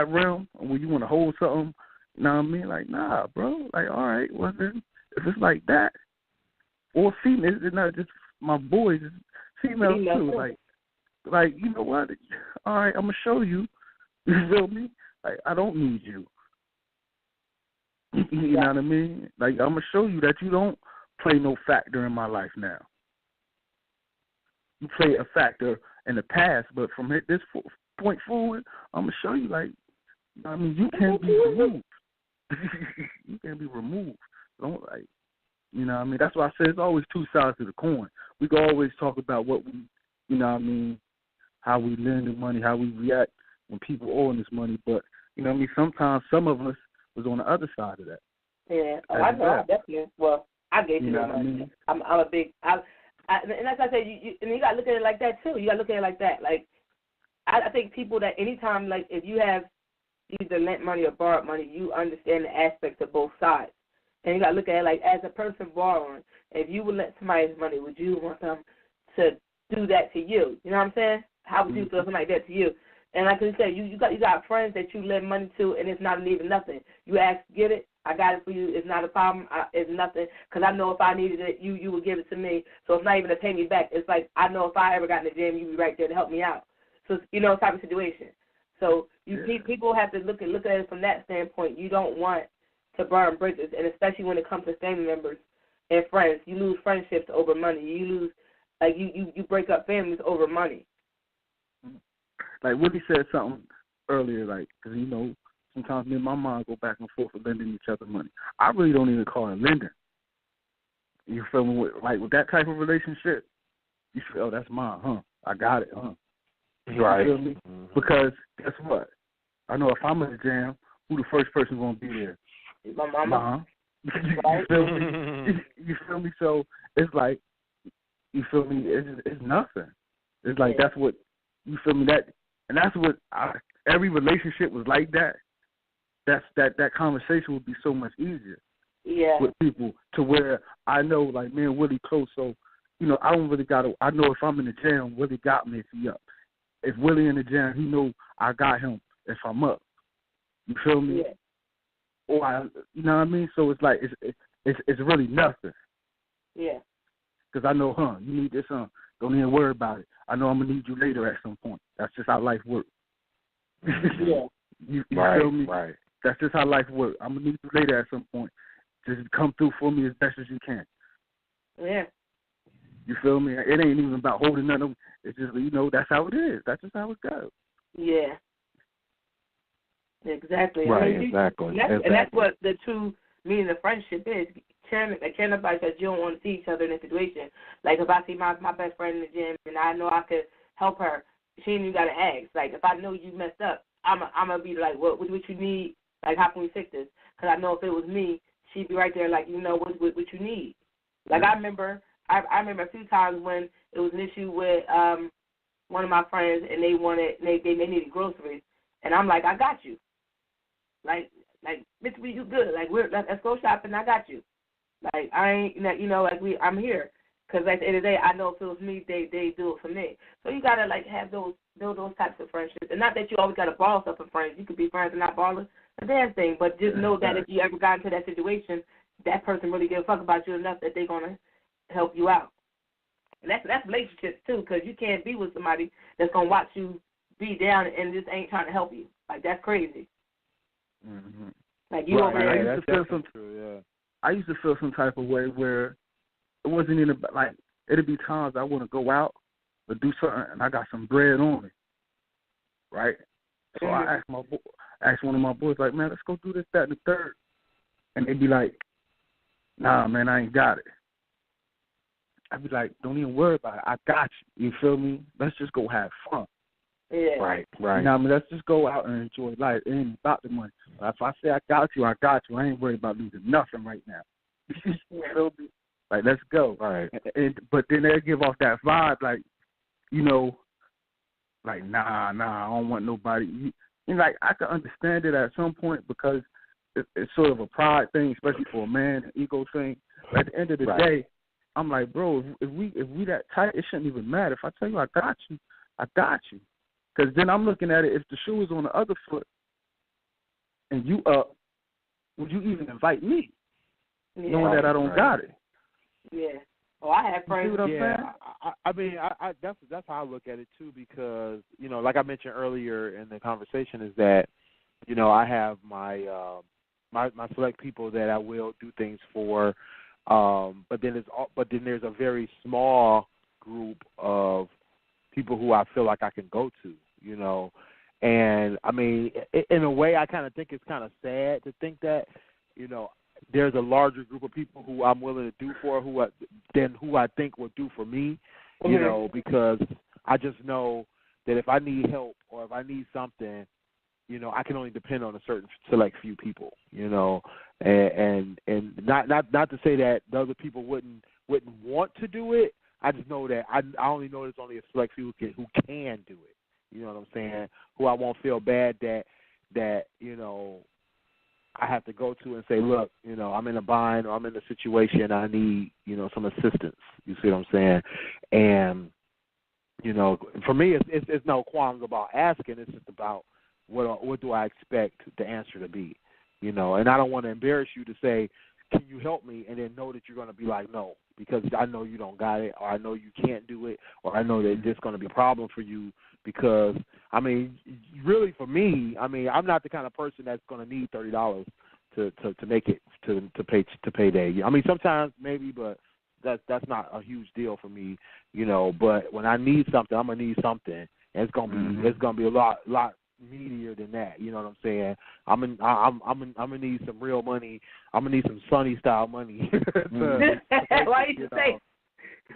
realm, when you want to hold something, you know what I mean? Like, nah, bro. Like, all right, well then, if it's like that, or female, it's not just my boys, it's females too. Like, you know what? All right, I'm gonna show you. You feel me? Like, I don't need you. You know what I mean? Like, I'm gonna show you that you don't play no factor in my life now. You play a factor in the past, but from this point forward, I'm gonna show you, like, I mean, you can't be removed. You can't be removed. Don't, like, you know what I mean? That's why I say it's always two sides to the coin. We can always talk about what we, you know what I mean, how we lend the money, how we react when people owe us money. But, you know what I mean, sometimes some of us was on the other side of that. Yeah. Oh, I know. Definitely. Well, I gave you know that what I mean? I'm a big, and that's why I say, you got to look at it like that, too. You got to look at it like that. Like, I think people that anytime, like, if you have either lent money or borrowed money, you understand the aspects of both sides. And you got to look at it like, as a person borrowing, if you would lend somebody money, would you want them to do that to you? You know what I'm saying? How would you feel something like that to you? And like I said, you got friends that you lend money to, and it's not even nothing. You ask, get it? I got it for you. It's not a problem. It's nothing. Because I know if I needed it, you would give it to me. So it's not even to pay me back. It's like I know if I ever got in the gym, you'd be right there to help me out. So, you know, type of situation. So people have to look at it from that standpoint. You don't want to burn bridges, and especially when it comes to family members and friends. You lose friendships over money. You lose, like, you break up families over money. Like Woody said something earlier, like, because, you know, sometimes me and my mom go back and forth with lending each other money. I really don't even call it lending. You feel me? With that type of relationship, you feel, oh, that's mine, huh? I got it, huh? Right. You feel me? Because guess what? I know if I'm in the jam, who the first person going to be there? My mama. You feel me? You feel me? So it's like, you feel me? It's nothing. It's like that's what, you feel me? And that's what every relationship was like that. That conversation would be so much easier. Yeah. With people to where I know, like, man, Willie close, so, you know, I don't really got to, I know if I'm in the jam, Willie got me if he up. If Willie in the jam, he know I got him if I'm up. You feel me? Yeah. Or you know what I mean? So it's like, it's really nothing. Yeah. Because I know, you need this, don't even worry about it. I know I'm going to need you later at some point. That's just how life works. Yeah. You right, feel me? Right. That's just how life works. I'm going to need you later at some point. Just come through for me as best as you can. Yeah. You feel me? It ain't even about holding nothing. It's just, you know, that's how it is. That's just how it goes. Yeah. Exactly. Right, I mean, exactly. And that's what the true meaning of friendship is. Caring about that you don't want to see each other in a situation. Like if I see my best friend in the gym and I know I could help her, she ain't even got to ask. Like if I know you messed up, I'm gonna be like, what you need? Like how can we fix this? Because I know if it was me, she'd be right there like, you know, what you need. Like I remember a few times when it was an issue with one of my friends and they needed groceries, and I'm like, I got you. Like Mr. B, you good? Like let's go shopping. I got you. Like I ain't, you know, like I'm here. Because at the end of the day, I know if it was me, they do it for me. So you gotta like build those types of friendships, and not that you always gotta ball stuff with friends. You could be friends and not balling, a damn thing. But just know that if you ever got into that situation, that person really give a fuck about you enough that they're gonna help you out. And that's relationships too, because you can't be with somebody that's gonna watch you be down and just ain't trying to help you. Like that's crazy. Mm-hmm. Like you over there. I used to feel some type of way where it wasn't even about, like, it'd be times I want to go out or do something and I got some bread on me, right? So I asked one of my boys, like, man, let's go do this, that, and the third. And they'd be like, nah, man, I ain't got it. I'd be like, don't even worry about it. I got you. You feel me? Let's just go have fun. Yeah. Right. You know what I mean? Let's just go out and enjoy life. It ain't about the money. If I say I got you, I got you. I ain't worried about losing nothing right now. You feel me? Like, let's go. Right. But then they give off that vibe, like, you know, like, nah, I don't want nobody. And like, I can understand it at some point because it's sort of a pride thing, especially for a man, an ego thing. But at the end of the day, I'm like, bro, if we that tight, it shouldn't even matter. If I tell you I got you, I got you. Because then I'm looking at it, if the shoe is on the other foot and you up, would you even invite me? Knowing that I don't got it. Yeah. Oh, I have friends. You see what I'm saying? I mean, that's how I look at it too, because, you know, like I mentioned earlier in the conversation, is that, you know, I have my my select people that I will do things for, but then there's a very small group of people who I feel like I can go to, you know. And I mean, in a way, I kind of think it's kind of sad to think that, you know, there's a larger group of people who I'm willing to do for than who I think will do for me, you know, because I just know that if I need help or if I need something, you know, I can only depend on a certain select few people, you know, and not to say that the other people wouldn't want to do it. I just know that I only know there's only a select few who can do it. You know what I'm saying? Who I won't feel bad that you know, I have to go to and say, look, you know, I'm in a bind or I'm in a situation, I need, you know, some assistance. You see what I'm saying? And, you know, for me, it's no qualms about asking. It's just about what do I expect the answer to be, you know? And I don't want to embarrass you to say, can you help me? And then know that you're going to be like, no, because I know you don't got it, or I know you can't do it, or I know that this is going to be a problem for you. Because, I mean, really for me, I mean, I'm not the kind of person that's going to need $30 to make it to payday. I mean, sometimes maybe, but that's not a huge deal for me, you know. But when I need something, I'm gonna need something, and it's gonna be a lot meatier than that. You know what I'm saying? I'm gonna need some real money. I'm gonna need some Sunny style money. Why you say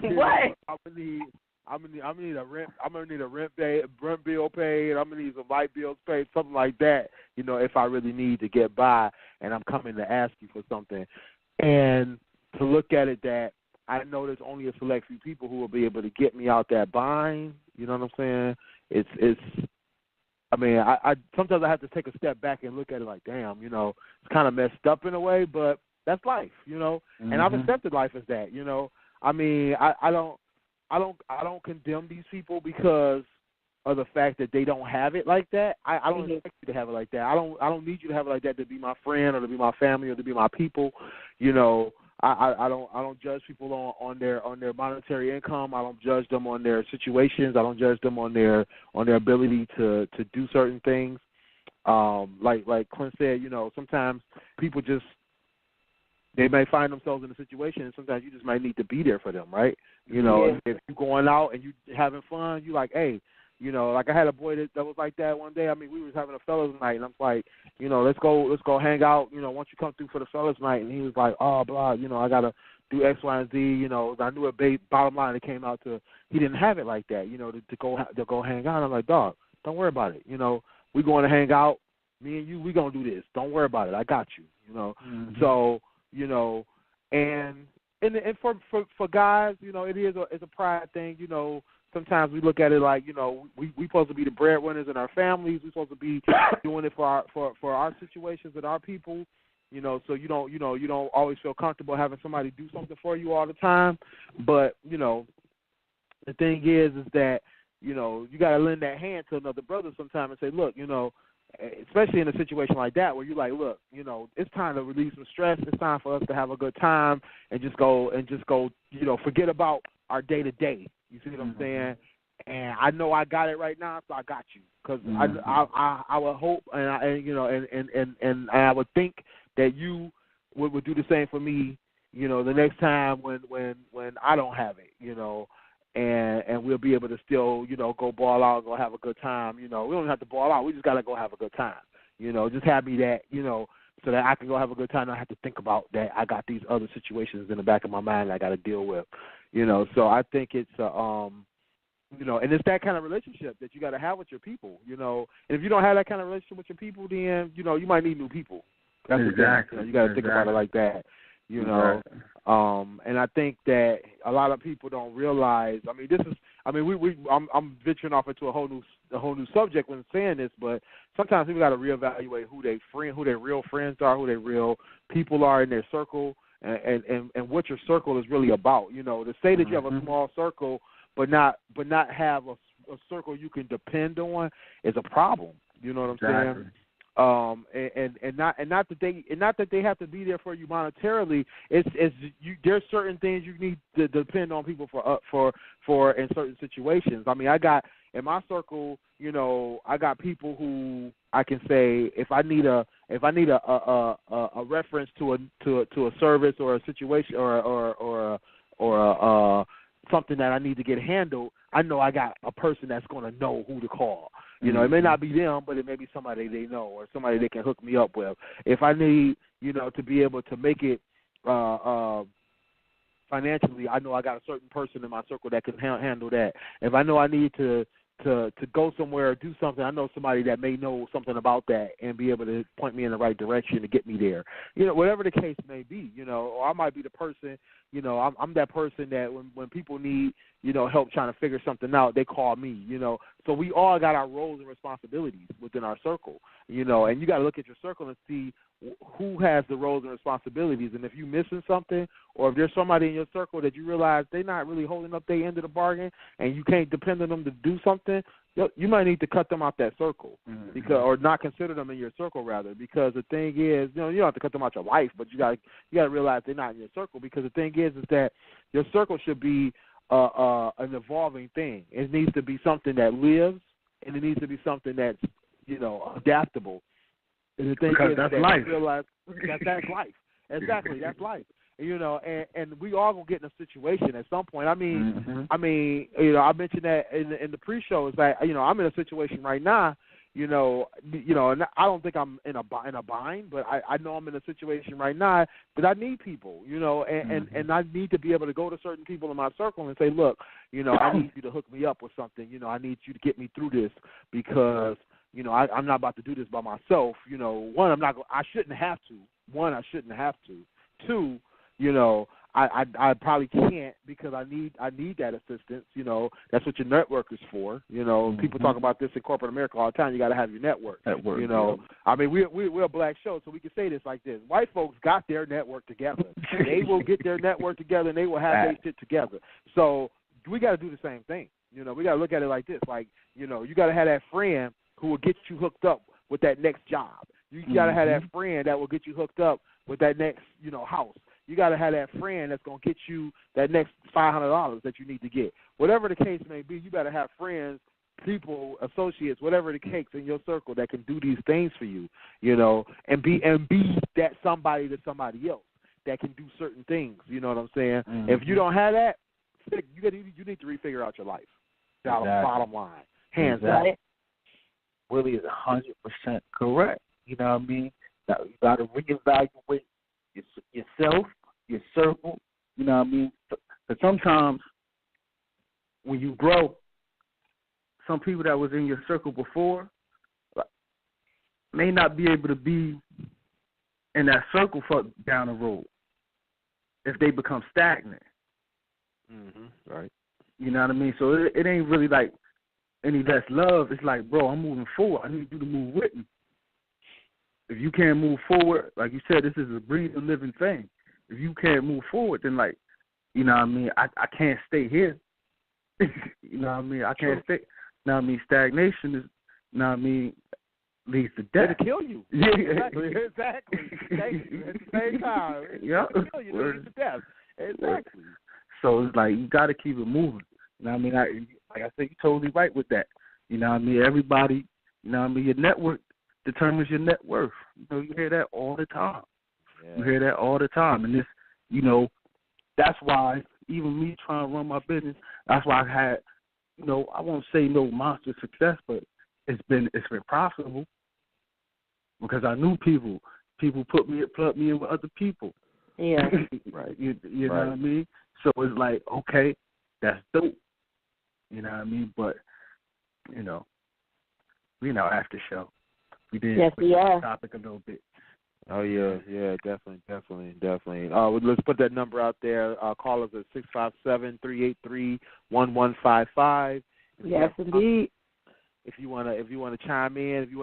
what? I'm gonna need I'm gonna need a rent. I'm gonna need a rent bill paid. I'm gonna need some light bills paid, something like that. If I really need to get by, and I'm coming to ask you for something, and to look at it that I know there's only a select few people who will be able to get me out that bind. You know what I'm saying? It's. I mean, I sometimes I have to take a step back and look at it like, damn, it's kind of messed up in a way, but that's life, Mm-hmm. And I've accepted life as that, I mean, I don't condemn these people because of the fact that they don't have it like that. I don't expect you to have it like that. I don't need you to have it like that to be my friend or to be my family or to be my people. I don't judge people on their monetary income. I don't judge them on their situations. I don't judge them on their ability to do certain things. Like Clint said, sometimes people just they may find themselves in a situation, and sometimes you just might need to be there for them, right? If you're going out and you having fun, you like, hey, like I had a boy that was like that one day. I mean, we was having a fellas night, and I'm like, let's go hang out. Once you come through for the fellas night, and he was like, oh, blah, I gotta do X, Y, and Z. I knew it. Bottom line, it came out to he didn't have it like that. To go hang out. I'm like, dog, don't worry about it. We going to hang out. Me and you, we gonna do this. Don't worry about it. I got you. Mm-hmm. So. And for guys, it's a pride thing. Sometimes we look at it like, we supposed to be the breadwinners in our families. We're supposed to be doing it for our situations and our people. So you don't always feel comfortable having somebody do something for you all the time. But the thing is that you got to lend that hand to another brother sometime and say, look, especially in a situation like that where you're like, look, it's time to release some stress. It's time for us to have a good time and just go, forget about our day to day. You see what I'm saying? And I know I got it right now, so I got you. Because I would hope and I would think that you would do the same for me. The next time when I don't have it. And we'll be able to still, go ball out and go have a good time. We don't have to ball out. We just got to go have a good time. Just have me that, so that I can go have a good time. I have to think about that I got these other situations in the back of my mind that I got to deal with. So I think it's, and it's that kind of relationship that you got to have with your people, And if you don't have that kind of relationship with your people, then, you might need new people. That's exactly. You got to think about it like that. Exactly. And I think that a lot of people don't realize. I mean, I'm venturing off into a whole new subject when saying this, but sometimes people got to reevaluate who their real friends are, who their real people are in their circle, and what your circle is really about. To say that you have a small circle, but not have a circle you can depend on is a problem. You know what I'm saying? And not that they have to be there for you monetarily. There's certain things you need to depend on people for in certain situations. I mean, I got in my circle, I got people who I can say if I need a reference to a service or a situation or something that I need to get handled, I know I got a person that's going to know who to call. It may not be them, but it may be somebody they know or somebody they can hook me up with. If I need, to be able to make it financially, I know I got a certain person in my circle that can handle that. If I know I need to go somewhere or do something, I know somebody that may know something about that and be able to point me in the right direction to get me there. Whatever the case may be, or I might be the person, I'm that person that when people need, help trying to figure something out, they call me, So we all got our roles and responsibilities within our circle, and you got to look at your circle and see who has the roles and responsibilities. And if you're missing something, or if there's somebody in your circle that you realize they're not really holding up their end of the bargain and you can't depend on them to do something, you might need to cut them out that circle or not consider them in your circle, rather, because the thing is, you don't have to cut them out your life, but you got to realize they're not in your circle, because the thing is that your circle should be an evolving thing. It needs to be something that lives, and it needs to be something that's, adaptable. And the thing is that's that life. you realize that's life. Exactly, that's life. And we all gonna get in a situation at some point. I mean, I mentioned that in the pre-show. Is that I'm in a situation right now, and I don't think I'm in a bind, but I know I'm in a situation right now that I need people, and I need to be able to go to certain people in my circle and say, look, I need you to hook me up with something. I need you to get me through this because, I'm not about to do this by myself. One, I shouldn't have to. One, I shouldn't have to. Two, I probably can't because I need that assistance. That's what your network is for. People talk about this in corporate America all the time. You got to have your network. I mean, we're a black show, so we can say this like this: white folks got their network together. They will get their network together, and they will have their shit together. So we got to do the same thing. We got to look at it like this: like, you got to have that friend who will get you hooked up with that next job. You got to have that friend that will get you hooked up with that next, house. You got to have that friend that's going to get you that next $500 that you need to get. Whatever the case may be, you got to have friends, people, associates, whatever the case in your circle that can do these things for you, and be that somebody to somebody else that can do certain things. You know what I'm saying? If you don't have that, you need to refigure out your life. Bottom line, hands down. Willie is 100% correct. You know what I mean? Now, you got to reevaluate yourself, your circle. You know what I mean? Because sometimes when you grow, some people that was in your circle before may not be able to be in that circle for down the road if they become stagnant. Right. You know what I mean? So it ain't really like any less love. It's like, bro, I'm moving forward. I need you to move with me. If you can't move forward, like you said, this is a breathing, living thing. If you can't move forward, then, like, you know what I mean, I can't stay here. You know what I mean? I can't stay. You know what I mean? Stagnation is, you know what I mean, leads to death. It'll kill you. Yeah. Exactly. Thank you. At the same time, it'll kill you. It'll lead to death. Exactly. So it's like you got to keep it moving. You know what I mean? Like I said, you're totally right with that. You know what I mean? Everybody, you know what I mean, your network determines your net worth. You hear that all the time. Yeah. You hear that all the time. And this, that's why even me trying to run my business, that's why I had, I won't say no monster success, but it's been profitable because I knew people plugged me in with other people. Yeah. Right. You know what I mean? So it's like, okay, that's dope. You know what I mean? But, we know after show. We did we are. Topic a little bit. Oh yeah, definitely. Let's put that number out there. Call us at 657-383-1155. Yes, indeed. If you wanna chime in, if you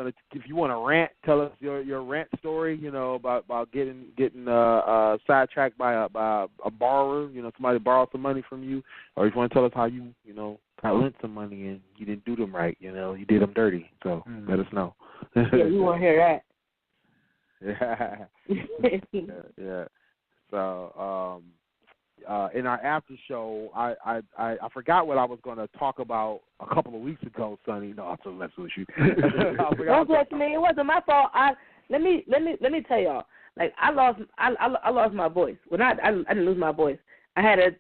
wanna rant, tell us your rant story. About getting sidetracked by a borrower. Somebody borrowed some money from you, or if you want to tell us how you got lent some money and you didn't do them right. You did them dirty. So let us know. Yeah, we want to hear that. Yeah. So, in our after show, I forgot what I was going to talk about a couple of weeks ago, Sonny. No, I'm so messing with you. Don't bless me. It wasn't my fault. Let me tell y'all. Like I lost my voice. Well, I didn't lose my voice. I had a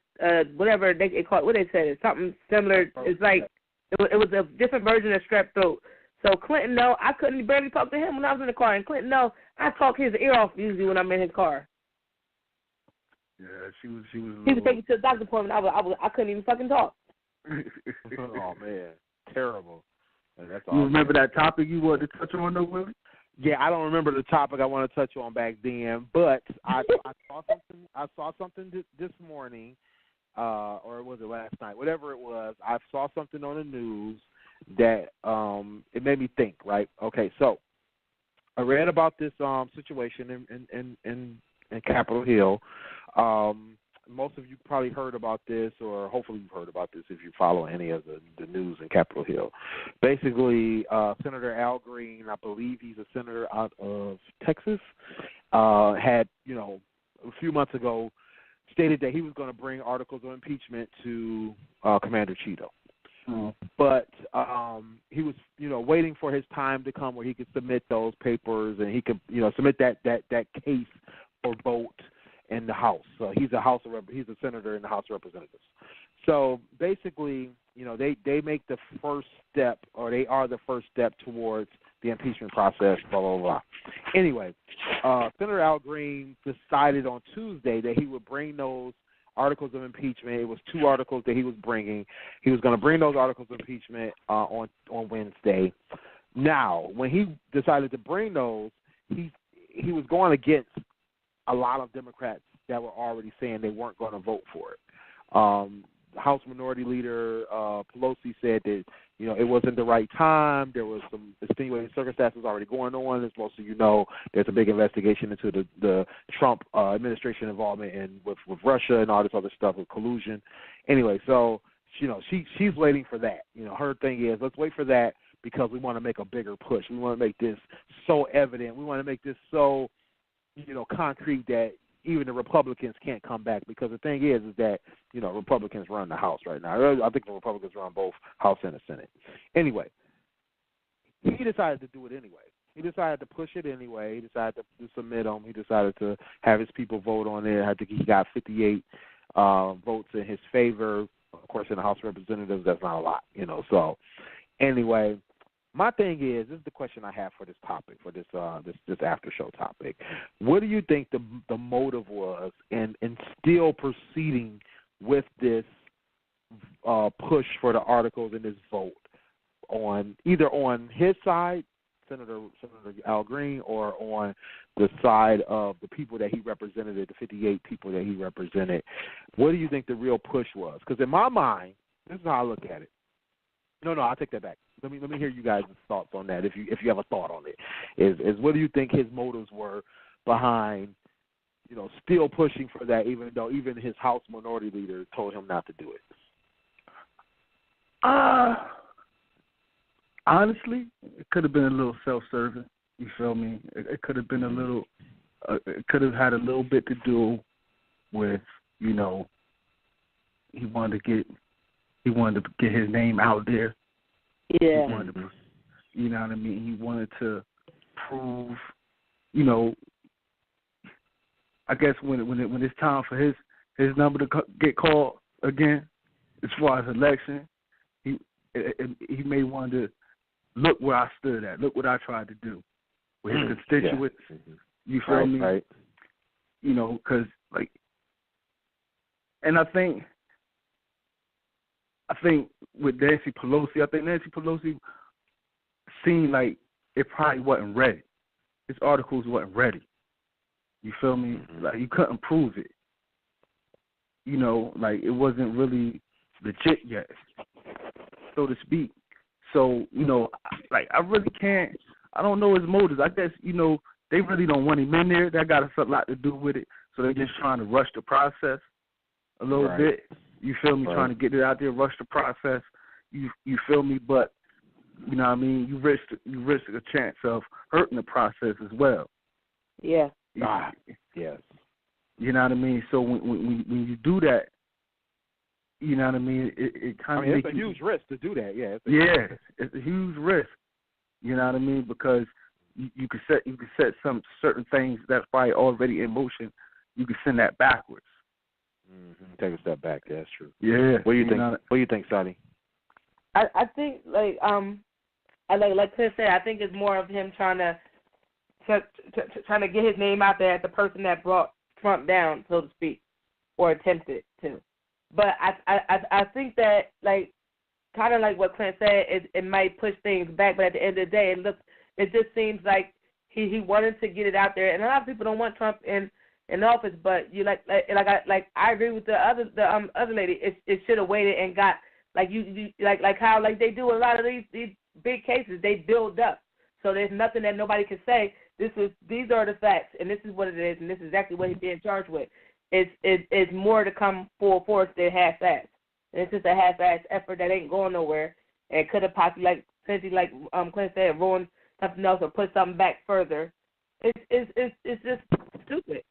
whatever they call it. What they said is something similar. It's like it was a different version of strep throat. So Clinton, no, I couldn't barely talk to him when I was in the car. And Clinton, no, I talk his ear off usually when I'm in his car. Yeah, she was. He was taking to the doctor's appointment. I couldn't even fucking talk. Oh man, terrible. That's you remember that topic you wanted to touch on, though, Willie? Yeah, I don't remember the topic I want to touch on back then, but I saw something. I saw something this morning, or was it last night? Whatever it was, I saw something on the news that it made me think. Right? Okay, so I read about this situation in Capitol Hill. Most of you probably heard about this, or hopefully you've heard about this if you follow any of the news in Capitol Hill. Basically, Senator Al Green, I believe he's a senator out of Texas, had, a few months ago stated that he was going to bring articles of impeachment to Commander Cheeto. But he was, waiting for his time to come where he could submit those papers and he could, submit that case for vote in the House. He's a senator in the House of Representatives. So basically, they make the first step, or they are the first step towards the impeachment process, blah, blah, blah. Anyway, Senator Al Green decided on Tuesday that he would bring those articles of impeachment. It was 2 articles that he was bringing. He was going to bring those articles of impeachment on Wednesday. Now, when he decided to bring those, he was going against a lot of Democrats that were already saying they weren't going to vote for it. House Minority Leader Pelosi said that it wasn't the right time. There was some extenuating circumstances already going on. As most of you know, there's a big investigation into the Trump administration involvement with Russia and all this other stuff with collusion. Anyway, so she's waiting for that. Her thing is, let's wait for that because we want to make a bigger push. We want to make this so evident. We want to make this so concrete that even the Republicans can't come back, because the thing is that, Republicans run the House right now. I think the Republicans run both House and the Senate. Anyway, he decided to do it anyway. He decided to push it anyway. He decided to submit them. He decided to have his people vote on it. I think he got 58 votes in his favor. Of course, in the House of Representatives, that's not a lot, So, anyway, my thing is, this is the question I have for this topic, for this after show topic. What do you think the motive was in still proceeding with this push for the articles and this vote on either on his side, Senator Al Green, or on the side of the people that he represented, the 58 people that he represented? What do you think the real push was? Because in my mind, this is how I look at it. No, I'll take that back. Let me hear you guys' thoughts on that. If you have a thought on it, is what do you think his motives were behind, still pushing for that, even though even his House Minority Leader told him not to do it? Honestly, it could have been a little self-serving. You feel me? It could have been a little. It could have had a little bit to do with, he wanted to get his name out there. Yeah. He wanted to, you know what I mean? He wanted to prove, I guess when it's time for his number to get called again, as far as election, he may want to look where I stood at, look what I tried to do with his constituents. Yeah. You feel me? Right. Because and I think with Nancy Pelosi, seemed like it probably wasn't ready. His articles wasn't ready. You feel me? Like, you couldn't prove it. It wasn't really legit yet, so to speak. So, I really can't. I don't know his motives. I guess, they really don't want him in there. That got a lot to do with it. So they're just trying to rush the process a little bit. You feel me? Right. Trying to get it out there, rush the process. You feel me? But you know what I mean? You risk a chance of hurting the process as well. Yeah. Yes. You know what I mean? So when you do that, you know what I mean? It kind of it's a huge risk to do that. Yeah. It's a huge risk. You know what I mean? Because you could set some certain things that's probably already in motion. You could send that backwards. Mm-hmm. Take a step back. That's true. Yeah. What do you think? What do you think, Sonny? I think like Chris said, I think it's more of him trying to get his name out there as the person that brought Trump down, so to speak, or attempted to. But I think that kind of like what Clint said, it might push things back, but at the end of the day, it just seems like he wanted to get it out there, and a lot of people don't want Trump in office. But I agree with the other lady. It should have waited and got how they do a lot of these big cases. They build up, so there's nothing that nobody can say. These are the facts, and this is what it is, and this is exactly what he's being charged with. It's more to come full force than half-assed. And it's just a half-assed effort that ain't going nowhere, and could have possibly, Clint said, ruined something else or put something back further. It's just stupid.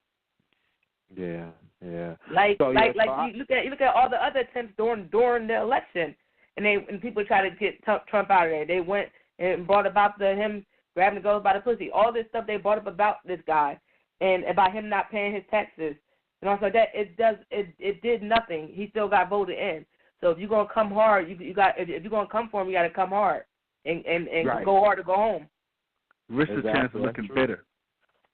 Yeah. You look at all the other attempts during the election, and people try to get Trump out of there. They went and brought about him grabbing the girls by the pussy. All this stuff they brought up about this guy and about him not paying his taxes and also that. It did nothing. He still got voted in. So if you're gonna come hard, you got if you're gonna come for him, you got to come hard and Right. go hard to go home. Risk the Exactly. chance of looking bitter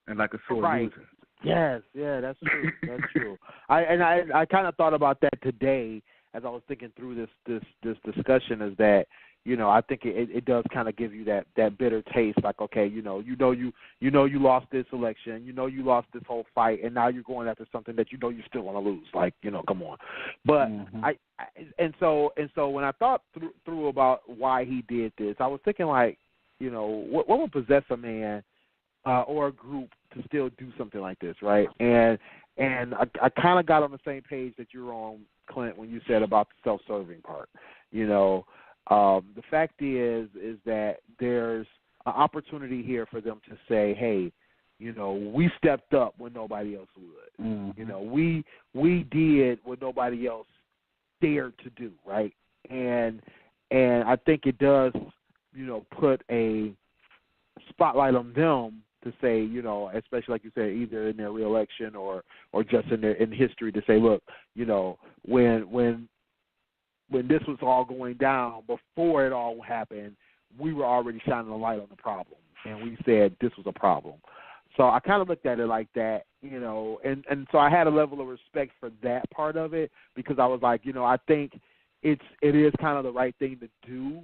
and like a sore loser. Yes, yeah, that's true. That's true. I kind of thought about that today as I was thinking through this discussion. Is that I think it does kind of give you that bitter taste. Like, okay, you lost this election, you lost this whole fight, and now you're going after something that you still want to lose. Like, come on. But so when I thought through about why he did this, I was thinking like, what would possess a man or a group to still do something like this, right? And I kind of got on the same page that you're on, Clint, when you said about the self-serving part. The fact is that there's an opportunity here for them to say, hey, we stepped up when nobody else would. Mm-hmm. We did what nobody else dared to do, right? And I think it does, put a spotlight on them to say, especially like you said, either in their reelection or just in history, to say, look, when this was all going down, before it all happened, we were already shining a light on the problem, and we said this was a problem. So I kind of looked at it like that, and so I had a level of respect for that part of it, because I was like, I think it is kind of the right thing to do.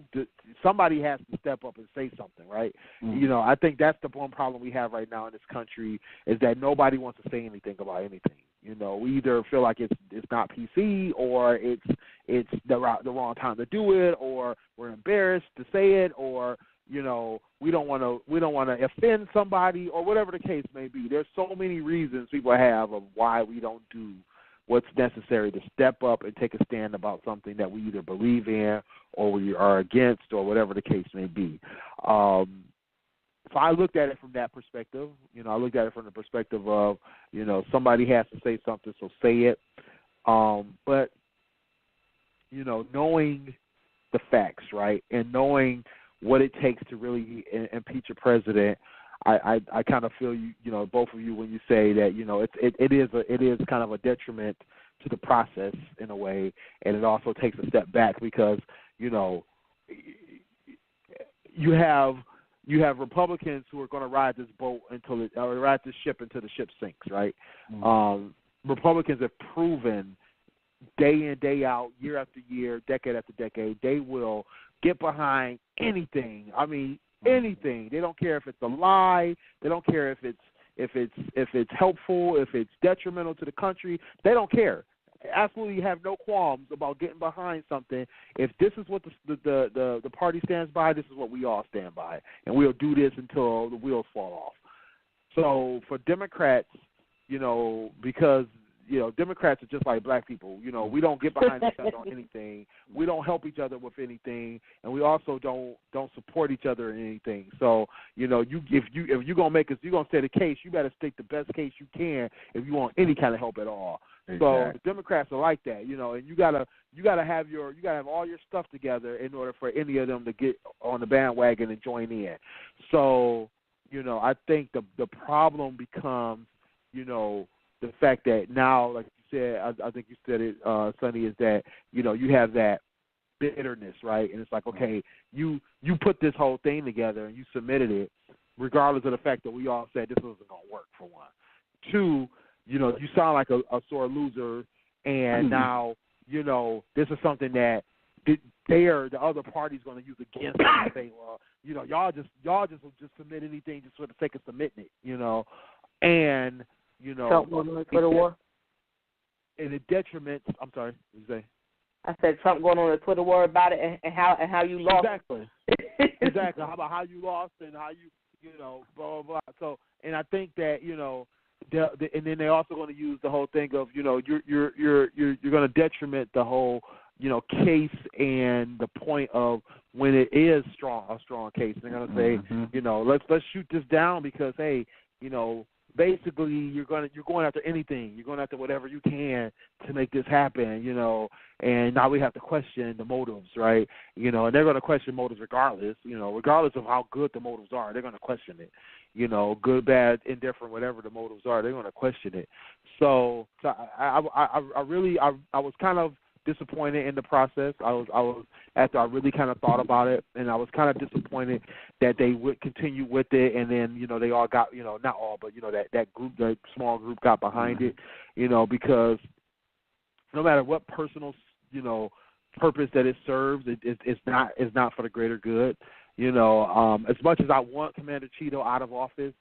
Somebody has to step up and say something, right? Mm-hmm. I think that's the one problem we have right now in this country, is that nobody wants to say anything about anything. We either feel like it's not PC, or it's the wrong time to do it, or we're embarrassed to say it, or we don't want to offend somebody, or whatever the case may be. There's so many reasons people have of why we don't do what's necessary to step up and take a stand about something that we either believe in or we are against, or whatever the case may be. So I looked at it from that perspective. I looked at it from the perspective of, somebody has to say something, so say it. But, knowing the facts, right, and knowing what it takes to really impeach a president, I kind of feel both of you when you say that it is kind of a detriment to the process in a way, and it also takes a step back because you have Republicans who are going to ride this boat ride this ship until the ship sinks, right? Mm-hmm. Republicans have proven day in, day out, year after year, decade after decade, they will get behind anything. I mean, anything. They don't care if it's a lie. They don't care if it's helpful, if it's detrimental to the country. They don't care. Absolutely have no qualms about getting behind something. If this is what the party stands by, this is what we all stand by, and we'll do this until the wheels fall off. So for Democrats, because Democrats are just like black people. We don't get behind each other on anything. We don't help each other with anything, and we also don't support each other in anything. So if you're gonna say the case, you better state the best case you can if you want any kind of help at all. Exactly. So the Democrats are like that, and you gotta have all your stuff together in order for any of them to get on the bandwagon and join in. So I think the problem becomes the fact that now, like you said, I think you said it, Sonny, is that you have that bitterness, right? And it's like, okay, you put this whole thing together and you submitted it, regardless of the fact that we all said this wasn't going to work, for one. Two, you sound like a sore loser, and now this is something that the other party's going to use against them and say, well, y'all just will just submit anything just for the sake of submitting it, and Trump going on a Twitter war? And it detriments. I'm sorry, what did you say? I said Trump going on a Twitter war about it and how you lost. Exactly. Exactly. How about how you lost and how you blah blah blah. So, and I think that and then they're also going to use the whole thing of you're going to detriment the whole case and the point of when it is a strong case. They're going to say let's shoot this down because hey basically you're going after anything. You're going after whatever you can to make this happen, and now we have to question the motives, right? And they're going to question motives regardless of how good the motives are. They're going to question it, good, bad, indifferent, whatever the motives are, they're going to question it. So I was kind of disappointed in the process. I was after I really kind of thought about it, and I was kind of disappointed that they would continue with it, and then they all got not all, but that group, that small group, got behind it, because no matter what personal purpose that it serves, it's not for the greater good. As much as I want Commander Cheeto out of office,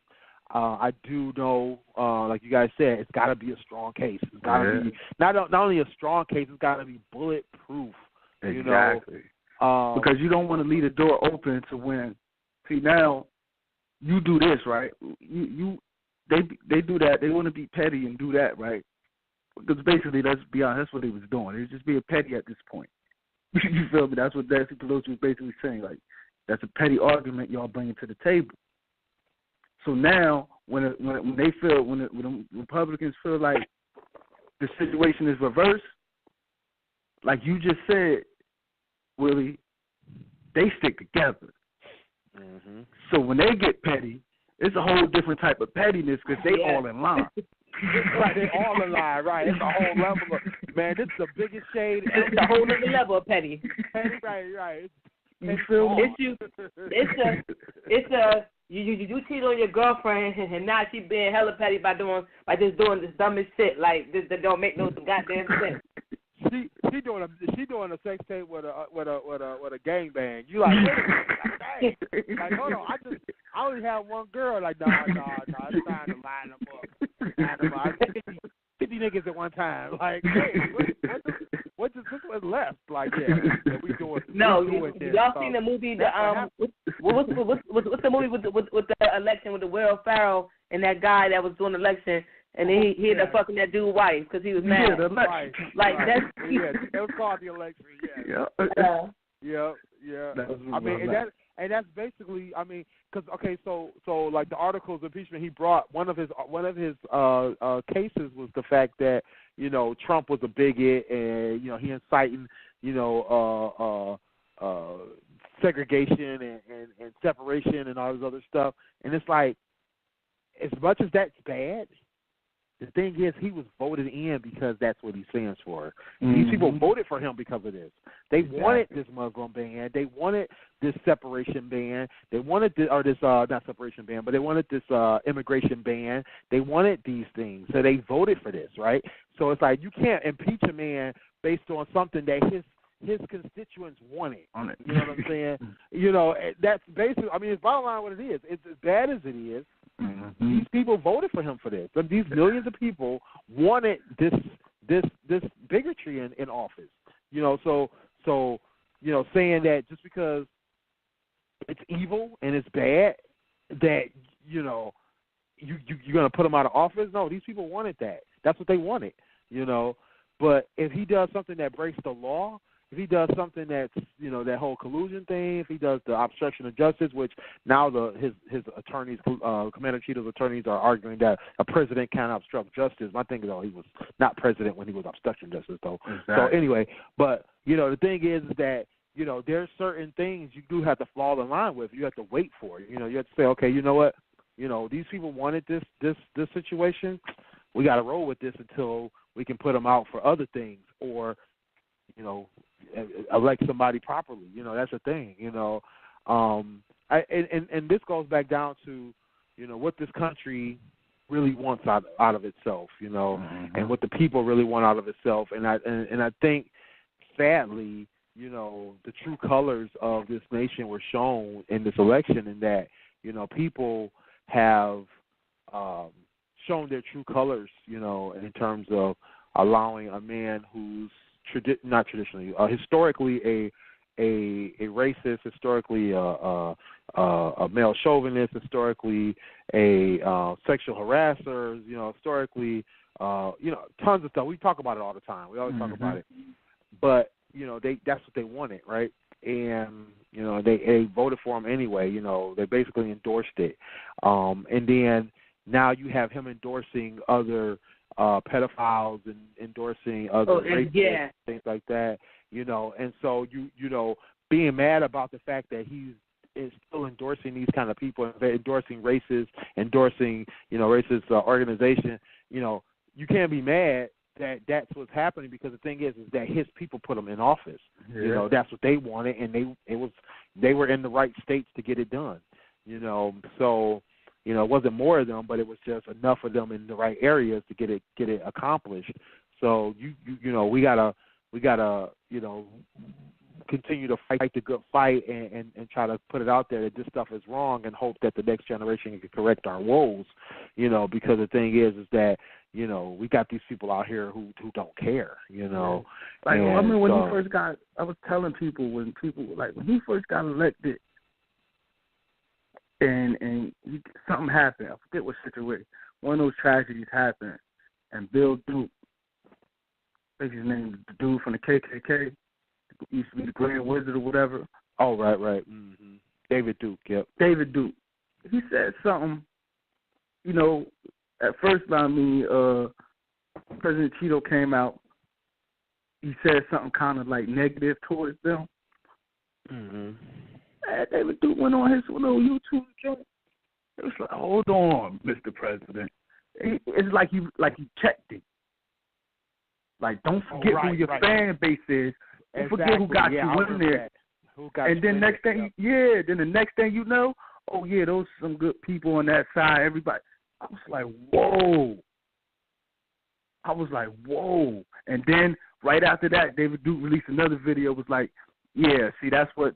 I do know, like you guys said, it's got to be a strong case. It's got to be not only a strong case, it's got to be bulletproof. Exactly. Because you don't want to leave the door open to when. See, now you do this, right? They do that. They want to be petty and do that, right? Because basically, let's be honest, that's what they was doing. They was just being petty at this point. You feel me? That's what Nancy Pelosi was basically saying. Like, that's a petty argument y'all bringing to the table. So now, when the Republicans feel like the situation is reversed, like you just said, Willie, they stick together. Mm-hmm. So when they get petty, it's a whole different type of pettiness because they all in line. Right, they all in line, right? It's a whole level of, man, this is the biggest shade. It's a whole other level of petty. Right. You feel me? You cheat on your girlfriend and now she being hella petty by just doing this dumbest shit that don't make no goddamn sense. She doing a sex tape with a gangbang. You like, wait a minute, like, hold on, I only have one girl. Like, no, it's time to line them up. 50 niggas at one time. Like, hey, what's left? Like, yeah, we doing. No, this, y'all seen the movie? What's the movie with the election with the Will Ferrell and that guy that was doing the election? And then he ended up fucking that dude's wife because he was mad. Yeah, the election. Like, that's... Yeah, it was called the election, Yeah. I mean, and that's basically, I mean, because, okay, so like the articles of impeachment, he brought one of his cases was the fact that, Trump was a bigot and, he inciting, segregation and separation and all this other stuff. And it's like, as much as that's bad, the thing is, he was voted in because that's what he stands for. Mm-hmm. These people voted for him because of this. They wanted this Muslim ban. They wanted this separation ban. They wanted not separation ban, but they wanted this immigration ban. They wanted these things, so they voted for this, right? So it's like you can't impeach a man based on something that his constituents wanted. You know what I'm saying? That's basically. I mean, it's bottom line what it is. It's as bad as it is. Mm-hmm. These people voted for him for this. But these millions of people wanted this bigotry in office. So saying that just because it's evil and it's bad, that you're gonna put him out of office. No, these people wanted that. That's what they wanted. But if he does something that breaks the law, if he does something that's, that whole collusion thing, if he does the obstruction of justice, which now his attorneys, Commander Cheeto's attorneys are arguing that a president can't obstruct justice. My thing is, he was not president when he was obstructing justice, though. Exactly. So anyway, but, the thing is that, there's certain things you do have to fall in line with. You have to wait for it. You have to say, okay, you know what? These people wanted this situation. We got to roll with this until we can put them out for other things or, elect somebody properly. That's the thing. And this goes back down to, what this country really wants out of itself. Mm-hmm. And what the people really want out of itself. And I think, sadly, the true colors of this nation were shown in this election, in that, people have shown their true colors. In terms of allowing a man who's not traditionally, historically a racist, historically a male chauvinist, historically a sexual harasser, historically, tons of stuff. We talk about it all the time. We always talk about it. But, that's what they wanted, right? And, they voted for him anyway. They basically endorsed it. And then now you have him endorsing other pedophiles and endorsing other rapists, things like that, and so being mad about the fact that he is still endorsing these kind of people, endorsing racists, endorsing racist organization, you can't be mad that's what's happening, because the thing is that his people put him in office. Yeah. You know, that's what they wanted, and they were in the right states to get it done. You know, so you know, it wasn't more of them, but it was just enough of them in the right areas to get it accomplished. So you know, we gotta you know, continue to fight the good fight and try to put it out there that this stuff is wrong, and hope that the next generation can correct our woes. You know, because the thing is that, you know, we got these people out here who don't care, you know. Like, and I remember when he first got, I was telling people when he first got elected, and something happened. I forget what situation. One of those tragedies happened, and Bill Duke, I think his name, the dude from the KKK, used to be the Grand Wizard or whatever. Oh, right. Mm-hmm. David Duke, yep. David Duke. He said something, you know, at first, I mean, President Cheeto came out. He said something kind of like negative towards them. Mm-hmm. And David Duke went on his little YouTube joint. It was like, hold on, Mr. President. It's like you checked it. Like, don't forget who your fan base is. Don't forget who got you in there. And then the next thing you know, oh yeah, those are some good people on that side. Everybody. I was like, whoa. And then right after that, David Duke released another video. Was like, yeah, see, that's the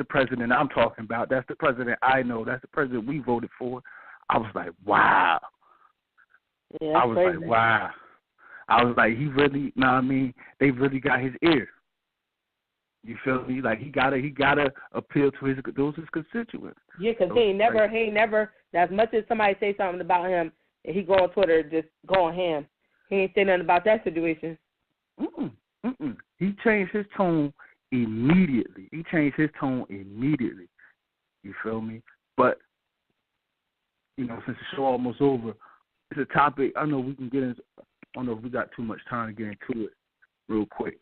president I'm talking about. That's the president I know. That's the president we voted for. I was like, wow. Yeah, I was crazy. Like, wow. I was like, he really, they really got his ear. You feel me? Like he gotta appeal to his constituents. Yeah, because he ain't never. As much as somebody say something about him, and he go on Twitter, just go on him. He ain't say nothing about that situation. He changed his tone immediately. You feel me? But you know, since the show almost over, it's a topic I know we can get into. I don't know if we got too much time to get into it real quick,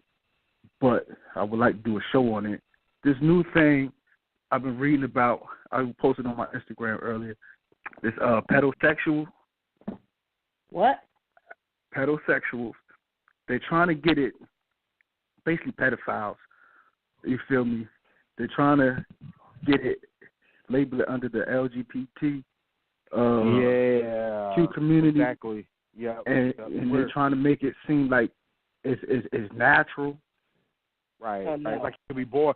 but I would like to do a show on it. This new thing I've been reading about, I posted on my Instagram earlier, this pedosexual. What? Pedosexuals. They're trying to get it, basically pedophiles, you feel me? They're trying to get it, label it under the LGBT Q community. Exactly. Yeah, and they're trying to make it seem like it's natural. Right. Right. Like you could be born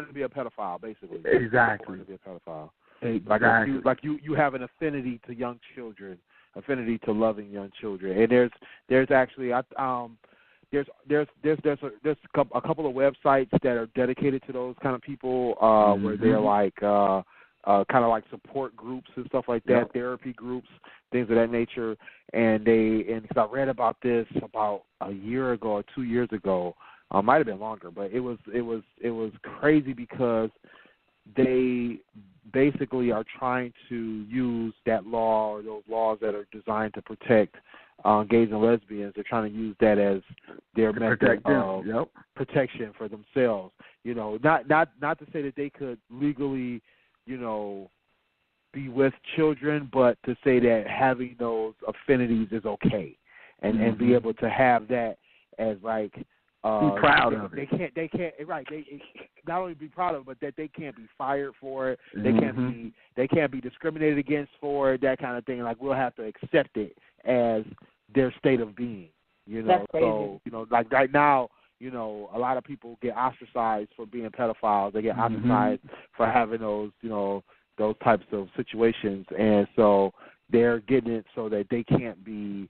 to be a pedophile, basically. Exactly. Born to be a pedophile. Exactly. Like you have an affinity to young children, affinity to loving young children, and there's actually there's a couple of websites that are dedicated to those kind of people, where they're like kind of like support groups and stuff like that, therapy groups, things of that nature. And because I read about this about a year ago or 2 years ago, might have been longer, but it was crazy because they basically are trying to use that law or those laws that are designed to protect gays and lesbians. They're trying to use that as their method of protection for themselves. You know, not to say that they could legally, you know, be with children, but to say that having those affinities is okay, and be able to have that as like be proud of it. They can't right. They not only be proud of it, but that they can't be fired for it. They can't be discriminated against for it. That kind of thing. Like we'll have to accept it as their state of being. You know, that's crazy. So you know, like right now, you know, a lot of people get ostracized for being pedophiles. They get ostracized for having those, you know, those types of situations, and so they're getting it so that they can't be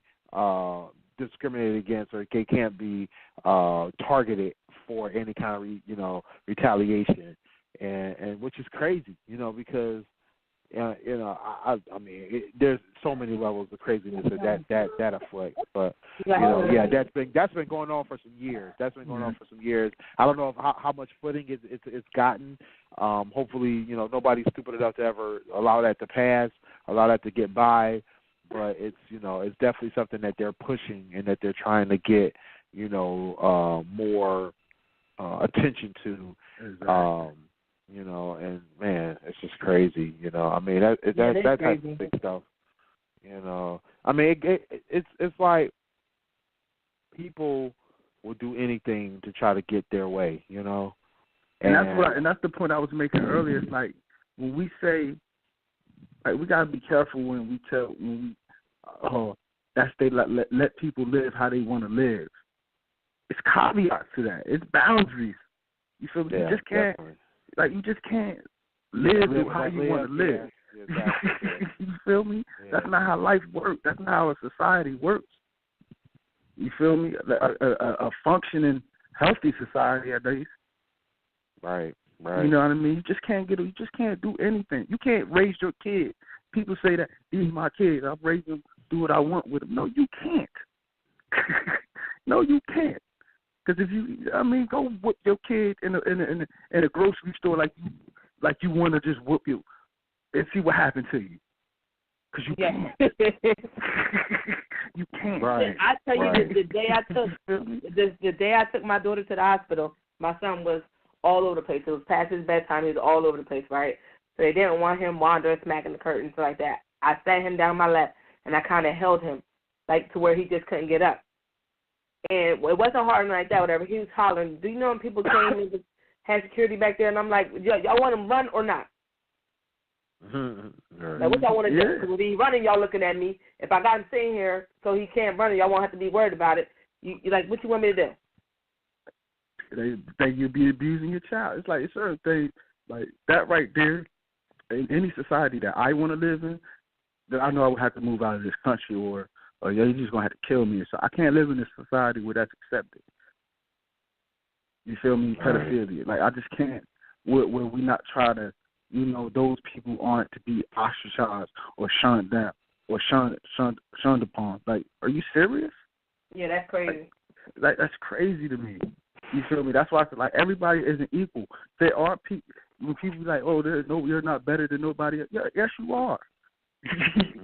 discriminated against, or they can't be targeted for any kind of retaliation, and which is crazy, you know, because I mean there's so many levels of craziness that afflict, but you know, that's been going on for some years. I don't know how much footing it's gotten. Hopefully, you know, nobody's stupid enough to ever allow that to pass, allow that to get by. But it's, you know, it's definitely something that they're pushing and that they're trying to get, you know, more attention to. Exactly. You know, and man, it's just crazy. You know, I mean that type of big stuff. You know, I mean it's like people will do anything to try to get their way, you know. And that's the point I was making earlier. It's like when we say, like, we gotta be careful when we let people live how they want to live. It's caveats to that. It's boundaries. You feel me? Yeah, you just can't, definitely. you just can't live how you want to live. Yeah, exactly. You feel me? Yeah. That's not how life works. That's not how a society works. You feel me? A functioning, healthy society, at least. Right. You know what I mean? You just can't do anything. You can't raise your kid. People say that these are my kids. I'll raise them, do what I want with them. No, you can't. No, you can't. Because go whoop your kid in a grocery store like you want to just whoop you and see what happened to you. Because you can't. You can't. Right. I tell you, the day I took my daughter to the hospital, my son was all over the place. It was past his bedtime. He was all over the place, right? So they didn't want him wandering, smacking the curtains like that. I sat him down my lap, and I kind of held him, like, to where he just couldn't get up. And it wasn't hard like that, whatever. He was hollering. Do you know when people came and had security back there? And I'm like, y'all want him to run or not? Like, what y'all want to do? Because if he's running, y'all looking at me. If I got him sitting here so he can't run, y'all won't have to be worried about it. You like, what you want me to do? They think you'd be abusing your child. It's like certain things like that right there. In any society that I want to live in, that I know I would have to move out of this country, or you're just gonna have to kill me. So I can't live in this society where that's accepted. You feel me? Pedophilia. Like, I just can't. Where we not try to, those people aren't to be ostracized or shunned down or shunned upon. Like, are you serious? Yeah, that's crazy. Like that's crazy to me. You feel me? That's why I feel like everybody isn't equal. There are people. When people be like, "Oh, you're not better than nobody else." Yeah, yes, you are.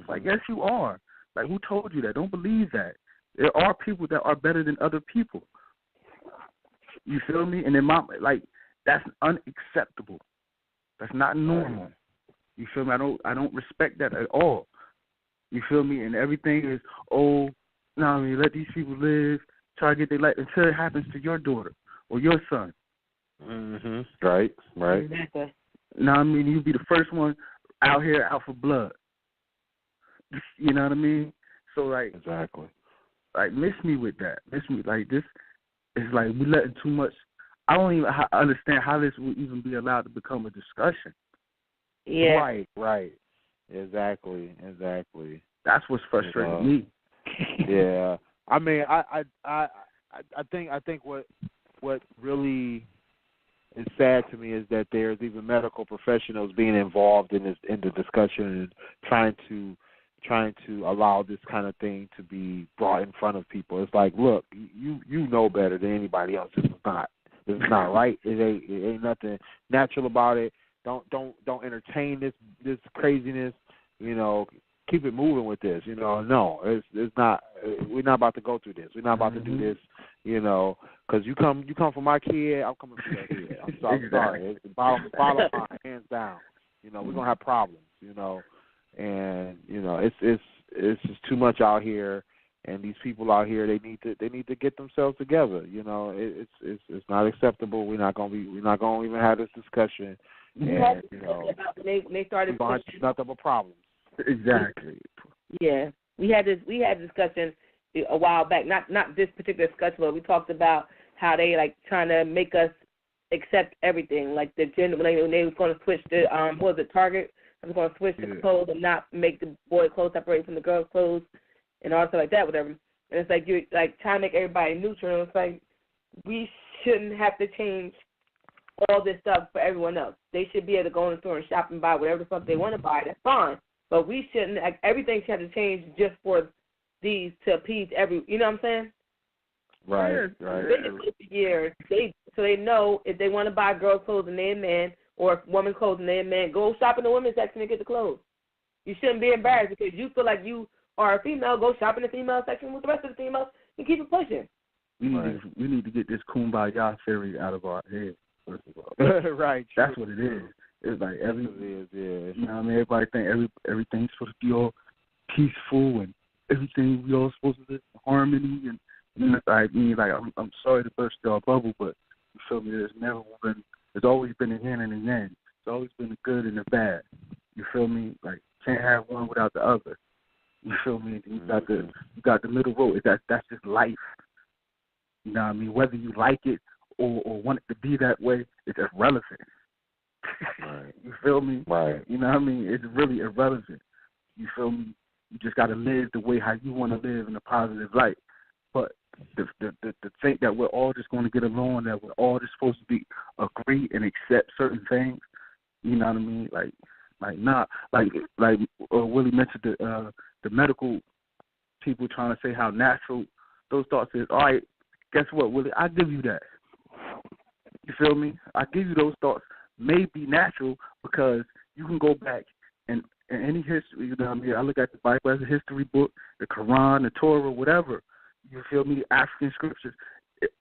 Like, yes, you are. Like, who told you that? Don't believe that. There are people that are better than other people. You feel me? And then that's unacceptable. That's not normal. You feel me? I don't respect that at all. You feel me? And everything is, let these people live, try to get their life until it happens to your daughter or your son. Mm-hmm. Right. Exactly. You'd be the first one out for blood. You know what I mean? So, like, exactly. Like, miss me with that. Miss me like this. It's like we letting too much. I don't even understand how this would even be allowed to become a discussion. Yeah. Right. Exactly. That's what's frustrating me. Yeah. I mean, I think what really is sad to me is that there's even medical professionals being involved in the discussion and trying to allow this kind of thing to be brought in front of people. It's like, look, you know better than anybody else. This is not right. It ain't nothing natural about it. Don't entertain this craziness. Keep it moving with this. No, it's not. We're not about to go through this. We're not about to do this. Because you come for my kid, I'm coming for your kid. I'm sorry. It's the bottom line, hands down. We're gonna have problems. And it's just too much out here, and these people out here they need to get themselves together. It's not acceptable. We're not gonna even have this discussion. And they started nothing but problems. Exactly. Yeah, we had discussion a while back. Not this particular discussion, but we talked about how they like trying to make us accept everything. Like the gender, when they was going to switch the what was it, Target? I was going to switch the clothes and not make the boy clothes separate from the girl's clothes and all stuff like that, whatever. And it's like you're like trying to make everybody neutral. And it's like we shouldn't have to change all this stuff for everyone else. They should be able to go in the store and shop and buy whatever the fuck they want to buy. That's fine. But we shouldn't. Like, everything should have to change just for these to appease every. You know what I'm saying? Right. Years, so they know if they want to buy girls' clothes and they're a man, or women's clothes and they're a man, go shop in the women's section and get the clothes. You shouldn't be embarrassed because you feel like you are a female. Go shop in the female section with the rest of the females and keep it pushing. We need to get this kumbaya theory out of our heads. First of all. Right. That's what it is. It's like everybody think everything's supposed to be all peaceful and everything we all supposed to live in harmony and I'm sorry to burst your bubble, but you feel me? There's always been a yin and a yang. There's always been a good and a bad. You feel me? Like, can't have one without the other. You feel me? You got the middle road. That's just life. You know what I mean? Whether you like it or want it to be that way, it's irrelevant. Right. You feel me? Right. You know what I mean? It's really irrelevant. You feel me? You just got to live the way how you want to live in a positive light. But the think that we're all just going to get along, that we're all just supposed to be agree and accept certain things. You know what I mean? Willie mentioned the medical people trying to say how natural those thoughts is. All right, guess what, Willie? I give you that. You feel me? I give you those thoughts may be natural because you can go back and any history. You know what I mean? I look at the Bible as a history book, the Quran, the Torah, whatever. You feel me? African scriptures,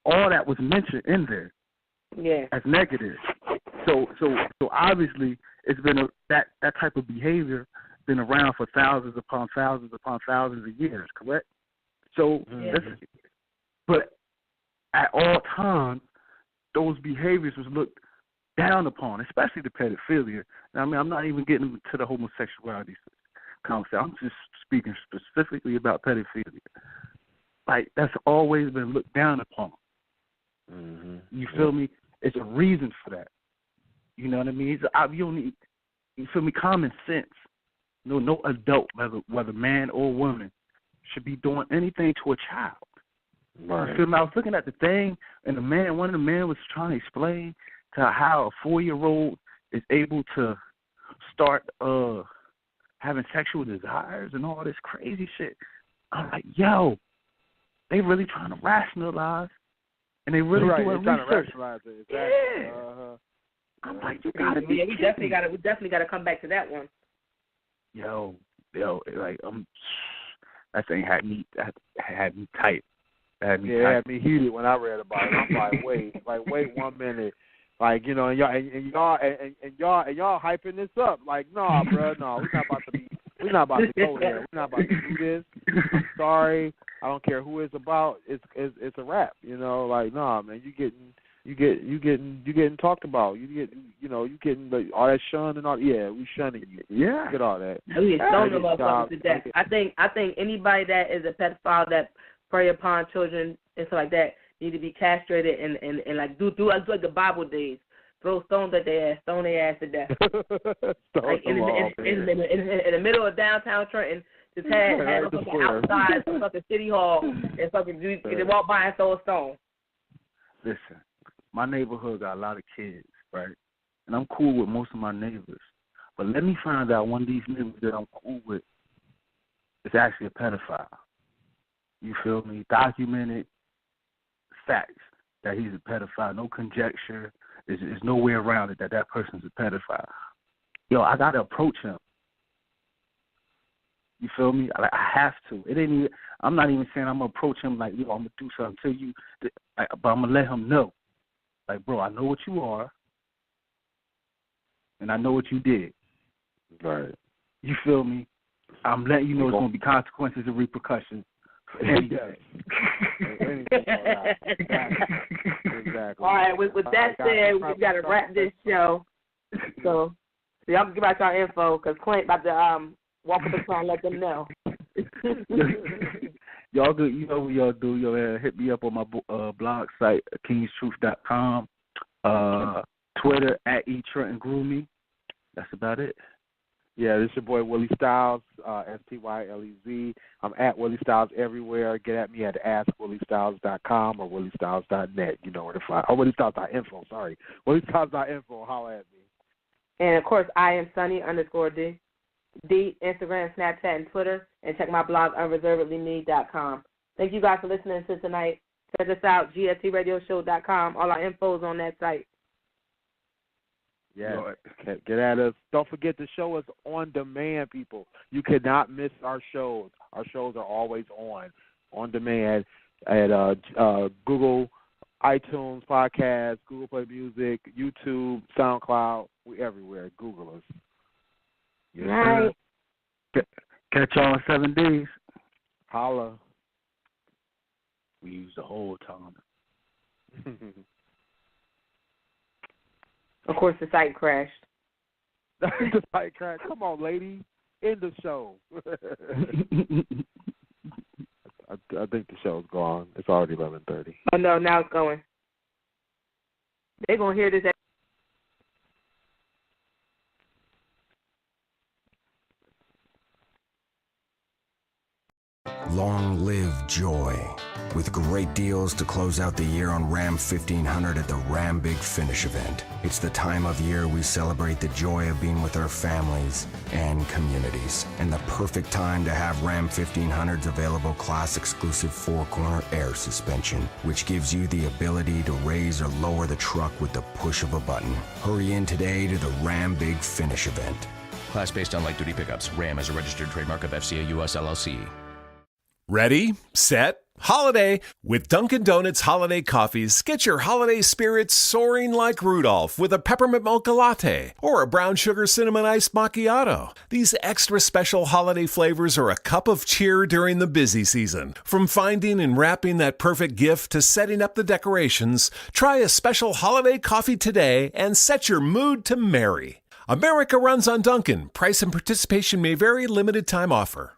all that was mentioned in there. Yeah. As negative. So obviously it's been that type of behavior been around for thousands upon thousands of years, correct? So, but at all times, those behaviors was looked down upon, especially the pedophilia. Now, I mean, I'm not even getting to the homosexuality concept. I'm just speaking specifically about pedophilia. Like, that's always been looked down upon. Mm-hmm. You feel me? It's a reason for that. You know what I mean? You don't need, you feel me? Common sense. No adult, whether man or woman, should be doing anything to a child. Right. You feel me? I was looking at the thing, and one of the men was trying to explain to how a 4-year-old is able to start having sexual desires and all this crazy shit. I'm like, yo, they really trying to rationalize, and they really doing trying research. To rationalize it. Exactly. Yeah. I'm like, you gotta be. Yeah, we definitely gotta come back to that one. Yo, like that thing had me tight. It had me heated when I read about it. I'm like, wait 1 minute. Like, you know, and y'all hyping this up. Like, no, bro, no, we're not about to go there. We're not about to do this. I'm sorry. I don't care who it's about. It's a wrap. You know, like, nah, man, you getting talked about. You getting all that shun and all. Yeah, we shunning you. Yeah, get all that. We stoned the motherfuckers to death. I think anybody that is a pedophile that prey upon children and stuff like that need to be castrated and like do like the Bible days. Throw stones at their ass, stone their ass to death. Like in the middle of downtown Trenton, just had a fucking outside fucking city hall and fucking they walk by and throw a stone. Listen, my neighborhood got a lot of kids, right? And I'm cool with most of my neighbors. But let me find out one of these neighbors that I'm cool with is actually a pedophile. You feel me? Documented facts that he's a pedophile. No conjecture. There's no way around it that person's a pedophile. Yo, I got to approach him. You feel me? I have to. I'm not even saying I'm going to approach him like, yo, I'm going to do something to you. But I'm going to let him know. Like, bro, I know what you are. And I know what you did. Right. You feel me? I'm letting you know there's going to be consequences and repercussions. Exactly. All right, with that said, we got to wrap this show. So y'all can give out y'all info because Clint about to walk up the car and let them know. Y'all good. You know what y'all do. Y'all hit me up on my blog site, kingstruth.com, Twitter @eTrentonGroomy. That's about it. Yeah, this is your boy Willie Styles, STYLEZ. I'm at Willie Styles everywhere. Get at me at askwilliestyles.com or williestyles.net. You know where to find. Or williestyles.info. Sorry, williestyles.info. Holla at me. And of course, I am Sunny_D. D, Instagram, Snapchat, and Twitter. And check my blog, unreservedlyme.com. Thank you guys for listening to tonight. Check us out, gstradioshow.com. All our info is on that site. Yeah, get at us. Don't forget the show is on demand, people. You cannot miss our shows. Our shows are always on demand at Google, iTunes, Podcasts, Google Play Music, YouTube, SoundCloud. We everywhere. Google us. Yes, right. Catch y'all in 7 days. Holla. We use the whole time. Of course, the site crashed. The site crashed. Come on, lady. End the show. I think the show's gone. It's already 11:30. Oh, no, now it's going. They're going to hear this. Long live joy. With great deals to close out the year on Ram 1500 at the Ram Big Finish event. It's the time of year we celebrate the joy of being with our families and communities. And the perfect time to have Ram 1500's available class-exclusive four-corner air suspension, which gives you the ability to raise or lower the truck with the push of a button. Hurry in today to the Ram Big Finish event. Class based on light-duty pickups. Ram is a registered trademark of FCA US LLC. Ready, set, holiday. With Dunkin' Donuts holiday coffees, get your holiday spirits soaring like Rudolph with a peppermint mocha latte or a brown sugar cinnamon iced macchiato. These extra special holiday flavors are a cup of cheer during the busy season. From finding and wrapping that perfect gift to setting up the decorations, try a special holiday coffee today and set your mood to merry. America runs on Dunkin'. Price and participation may vary. Limited time offer.